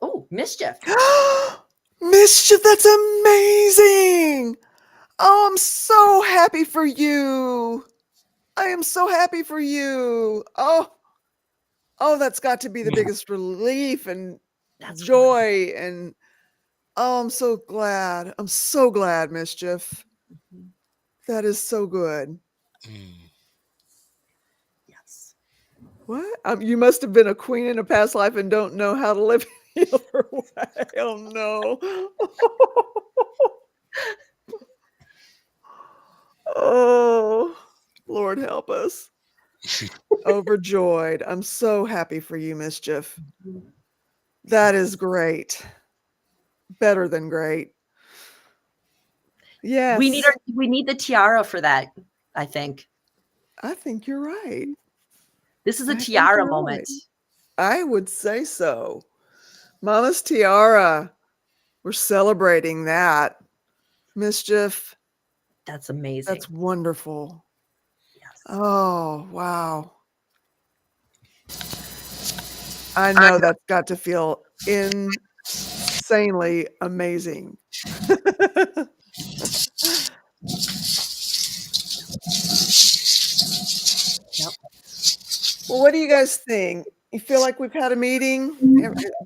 Oh, Mischief.
Mischief, that's amazing. Oh, I'm so happy for you. I am so happy for you. Oh, that's got to be the biggest relief and
That's
joy. And oh, I'm so glad. I'm so glad, Mischief. That is so good.
Yes.
What? You must have been a queen in a past life and don't know how to live in the other way. Oh no. Oh, Lord help us. Overjoyed. I'm so happy for you, Mischief. That is great. Better than great. Yes.
We need the tiara for that, I think.
I think you're right.
This is a
I think
tiara
you're
moment.
right. I would say so. Mama's tiara. We're celebrating that. Mischief.
That's amazing.
That's wonderful.
Yes.
Oh, wow. I know that's got to feel insanely amazing.
Yep.
Well, what do you guys think? You feel like we've had a meeting?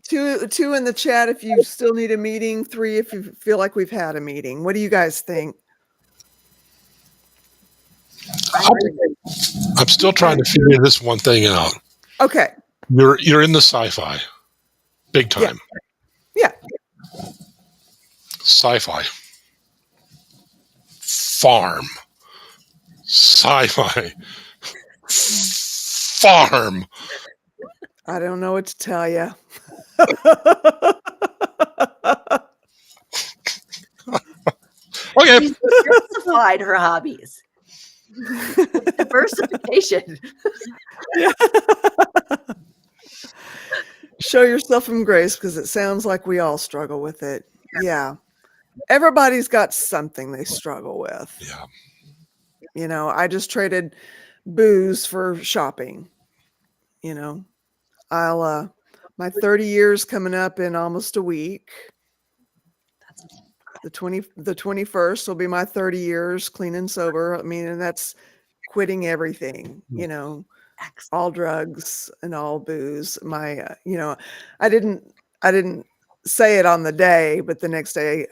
Two in the chat if you still need a meeting, 3 if you feel like we've had a meeting. What do you guys think?
I'm still trying to figure this one thing out.
Okay.
You're in the sci-fi, big time.
Yeah.
Sci-fi, farm, sci-fi, farm.
I don't know what to tell you.
Okay.
She's diversified her hobbies. Diversification.
Yeah. Show yourself some grace because it sounds like we all struggle with it. Yeah. Everybody's got something they struggle with.
Yeah.
You know, I just traded booze for shopping. You know, I'll my 30 years coming up in almost a week. The 21st will be my 30 years clean and sober. I mean, and that's quitting everything, you know, all drugs and all booze. My you know, I didn't say it on the day, but the next day,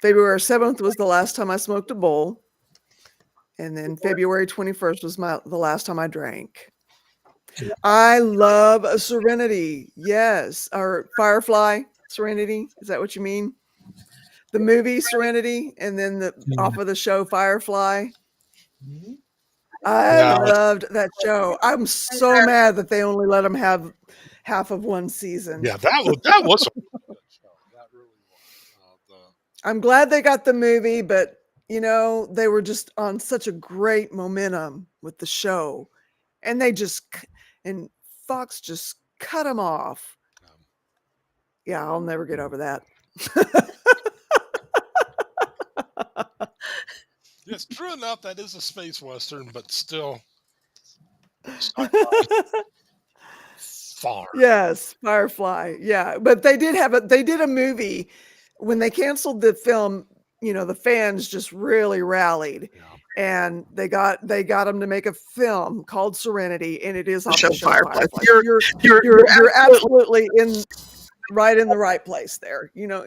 February 7th was the last time I smoked a bowl. And then February 21st was the last time I drank. I love a Serenity. Yes. Or Firefly Serenity. Is that what you mean? The movie Serenity and then off of the show Firefly. I loved that show. I'm so mad that they only let them have half of one season.
Yeah, that was a good show. That really was.
I'm glad they got the movie, but you know, they were just on such a great momentum with the show. And and Fox just cut them off. Yeah, I'll never get over that.
Yes, true enough, that is a space western, but still far.
Yes, Firefly. Yeah, but they did a movie when they canceled the film. You know, the fans just really rallied, and they got them to make a film called Serenity, and it is off the show Firefly. You're absolutely right in the right place there. You know,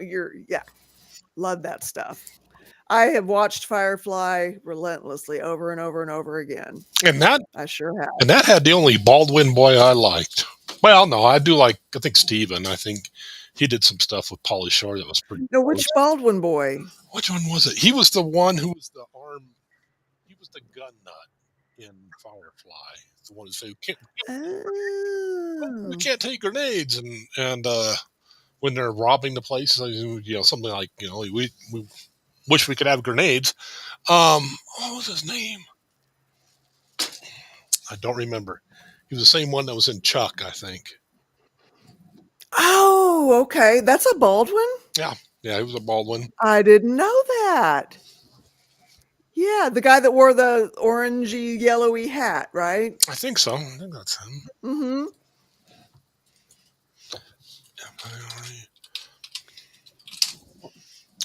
love that stuff. I have watched Firefly relentlessly over and over and over again.
And that
I sure have.
And that had the only Baldwin boy I liked. Well, no, I think Steven. I think he did some stuff with Pauly Shore that was pretty.
No, which Baldwin boy?
Which one was it? He was the one who was the arm. He was the gun nut in Firefly. The one who said, "We can't take grenades," and when they're robbing the place, you know, something like, you know, we wish we could have grenades. What was his name? I don't remember. He was the same one that was in Chuck, I think.
Oh, okay. That's a Baldwin?
Yeah. Yeah, he was a Baldwin.
I didn't know that. Yeah, the guy that wore the orangey yellowy hat, right?
I think so. I think that's him.
Mm-hmm.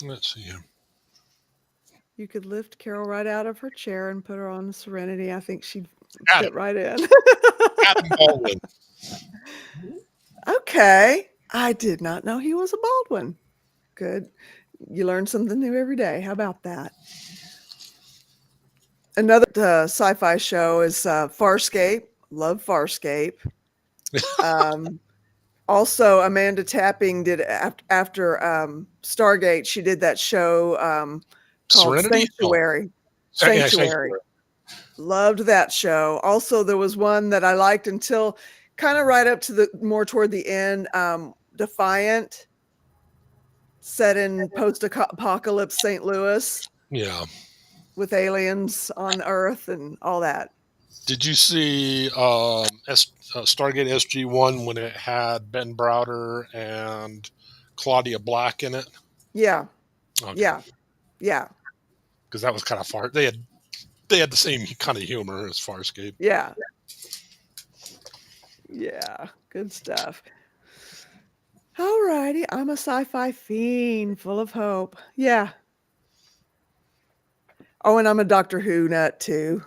Let's see here.
You could lift Carol right out of her chair and put her on the Serenity. I think she'd
Adam,
fit right in.
Adam Baldwin.
Okay. I did not know he was a Baldwin. Good. You learn something new every day. How about that? Another sci-fi show is Farscape. Love Farscape. Also, Amanda Tapping did after Stargate. She did that show called
Serenity?
Sanctuary.
Oh. Yeah,
Sanctuary. Loved that show. Also, there was one that I liked until kind of right up to the more toward the end. Defiant, set in post-apocalypse St. Louis
Yeah.
with aliens on Earth and all that.
Did you see Stargate SG-1 when it had Ben Browder and Claudia Black in it?
Yeah.
Okay.
Yeah.
Because that was kind of far. They had the same kind of humor as Farscape.
Yeah. Good stuff. All righty. I'm a sci-fi fiend full of hope. Yeah. Oh, and I'm a Doctor Who nut too.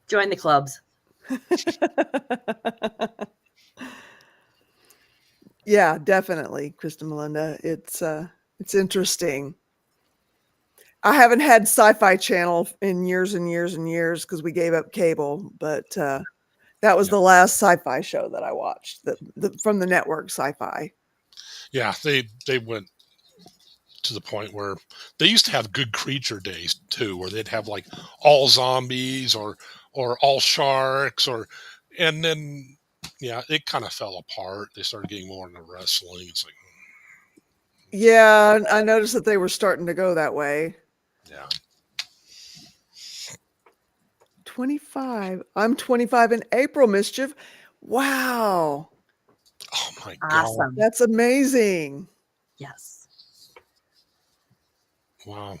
Join the clubs.
Yeah, definitely, Krista Melinda. It's interesting. I haven't had Sci-Fi Channel in years and years and years because we gave up cable, but that was the last sci-fi show that I watched from the network Sci-Fi.
Yeah, they went to the point where they used to have good creature days too, where they'd have like all zombies or all sharks and then it kind of fell apart. They started getting more into wrestling. It's like
Yeah, I noticed that they were starting to go that way.
yeah.
25. I'm 25 in April, Mischief. Wow.
Oh my
Awesome.
God.
That's amazing.
Yes.
Wow.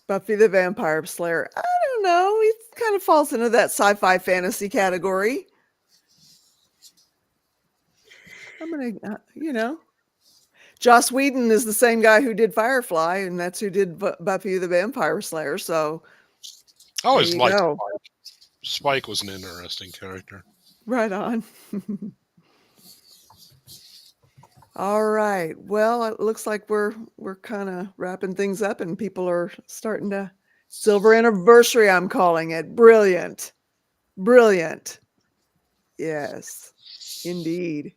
Buffy the Vampire Slayer. I don't know. He kind of falls into that sci-fi fantasy category. I'm going to, Joss Whedon is the same guy who did Firefly, and that's who did Buffy the Vampire Slayer. So
I always liked
go.
Spike was an interesting character.
Right on. All right. Well, it looks like we're kind of wrapping things up, and people are starting to silver anniversary. I'm calling it brilliant. Yes, indeed.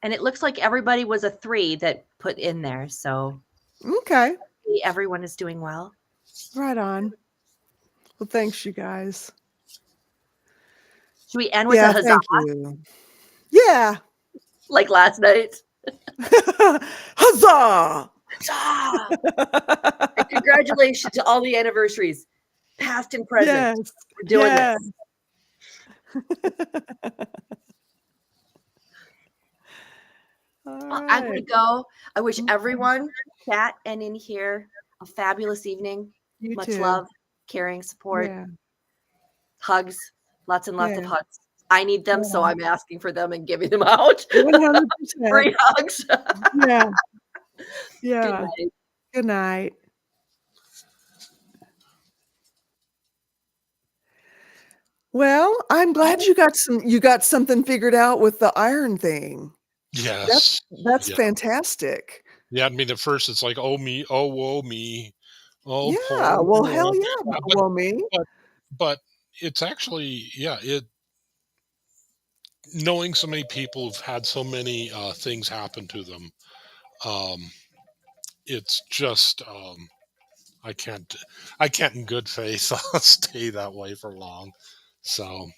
And it looks like everybody was a 3 that put in there. So
Okay.
everyone is doing well.
Right on. Well, thanks, you guys.
Should we end with a huzzah?
Thank you. Yeah.
Like last night?
Huzzah!
Huzzah! And congratulations to all the anniversaries, past and present.
Yes.
We're doing this.
All
I'm going to
right.
go. I wish everyone, chat and in here, a fabulous evening.
You
Much
too.
love, caring, support,
Yeah.
hugs, lots and lots of
Yeah.
hugs. I need them, so I'm asking for them and giving them out.
100%.
Free hugs.
Yeah.
Good
Yeah.
night.
Good night. Well, I'm glad you got something figured out with the iron thing.
Yes.
That's
Yeah.
fantastic.
Yeah, I mean, at first it's like, oh me, oh woe me, oh
Yeah.
poor
Well,
girl.
hell yeah. Well, me.
But it's actually, knowing so many people who've had so many things happen to them, it's just I can't in good faith stay that way for long. So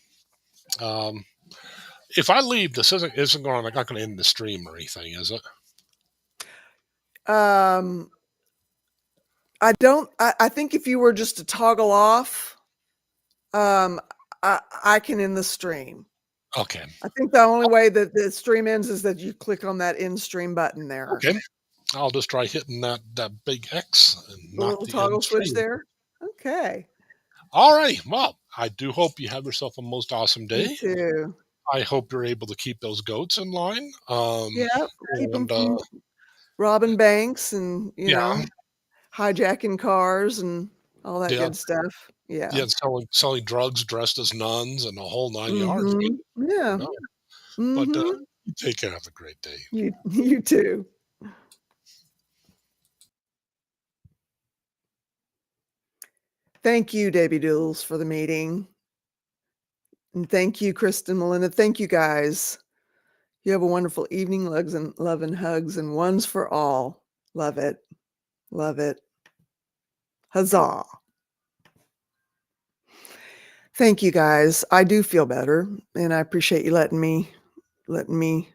if I leave, this isn't going. I'm not going to end the stream or anything, is it?
I don't. I think if you were just to toggle off, I can end the stream.
Okay.
I think the only way that the stream ends is that you click on that end stream button there.
Okay. I'll just try hitting that big X and
The
not
little
the
toggle
end
switch
stream.
there. Okay.
All right. Well, I do hope you have yourself a most awesome
Me
day.
too.
I hope you're able to keep those goats in line.
Yeah. Keep them
And
from robbing banks and,
yeah,
hijacking cars and all that
yeah,
good stuff. Yeah.
yeah, selling drugs dressed as nuns and the whole 9 yards.
Mhm. Yeah.
No, but
Mhm.
you take care. Have a great day.
You too. Thank you, Davy Doodles, for the meeting. And thank you, Kristen, Melinda. Thank you, guys. You have a wonderful evening. Love and hugs and ones for all. Love it. Love it. Huzzah. Thank you, guys. I do feel better, and I appreciate you letting me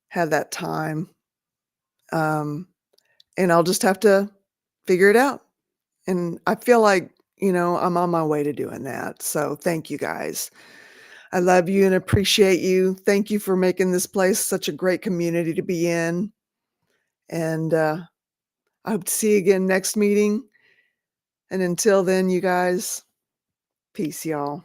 have that time. And I'll just have to figure it out. And I feel like, I'm on my way to doing that. So thank you, guys. I love you and appreciate you. Thank you for making this place such a great community to be in. And I hope to see you again next meeting. And until then, you guys, peace, y'all.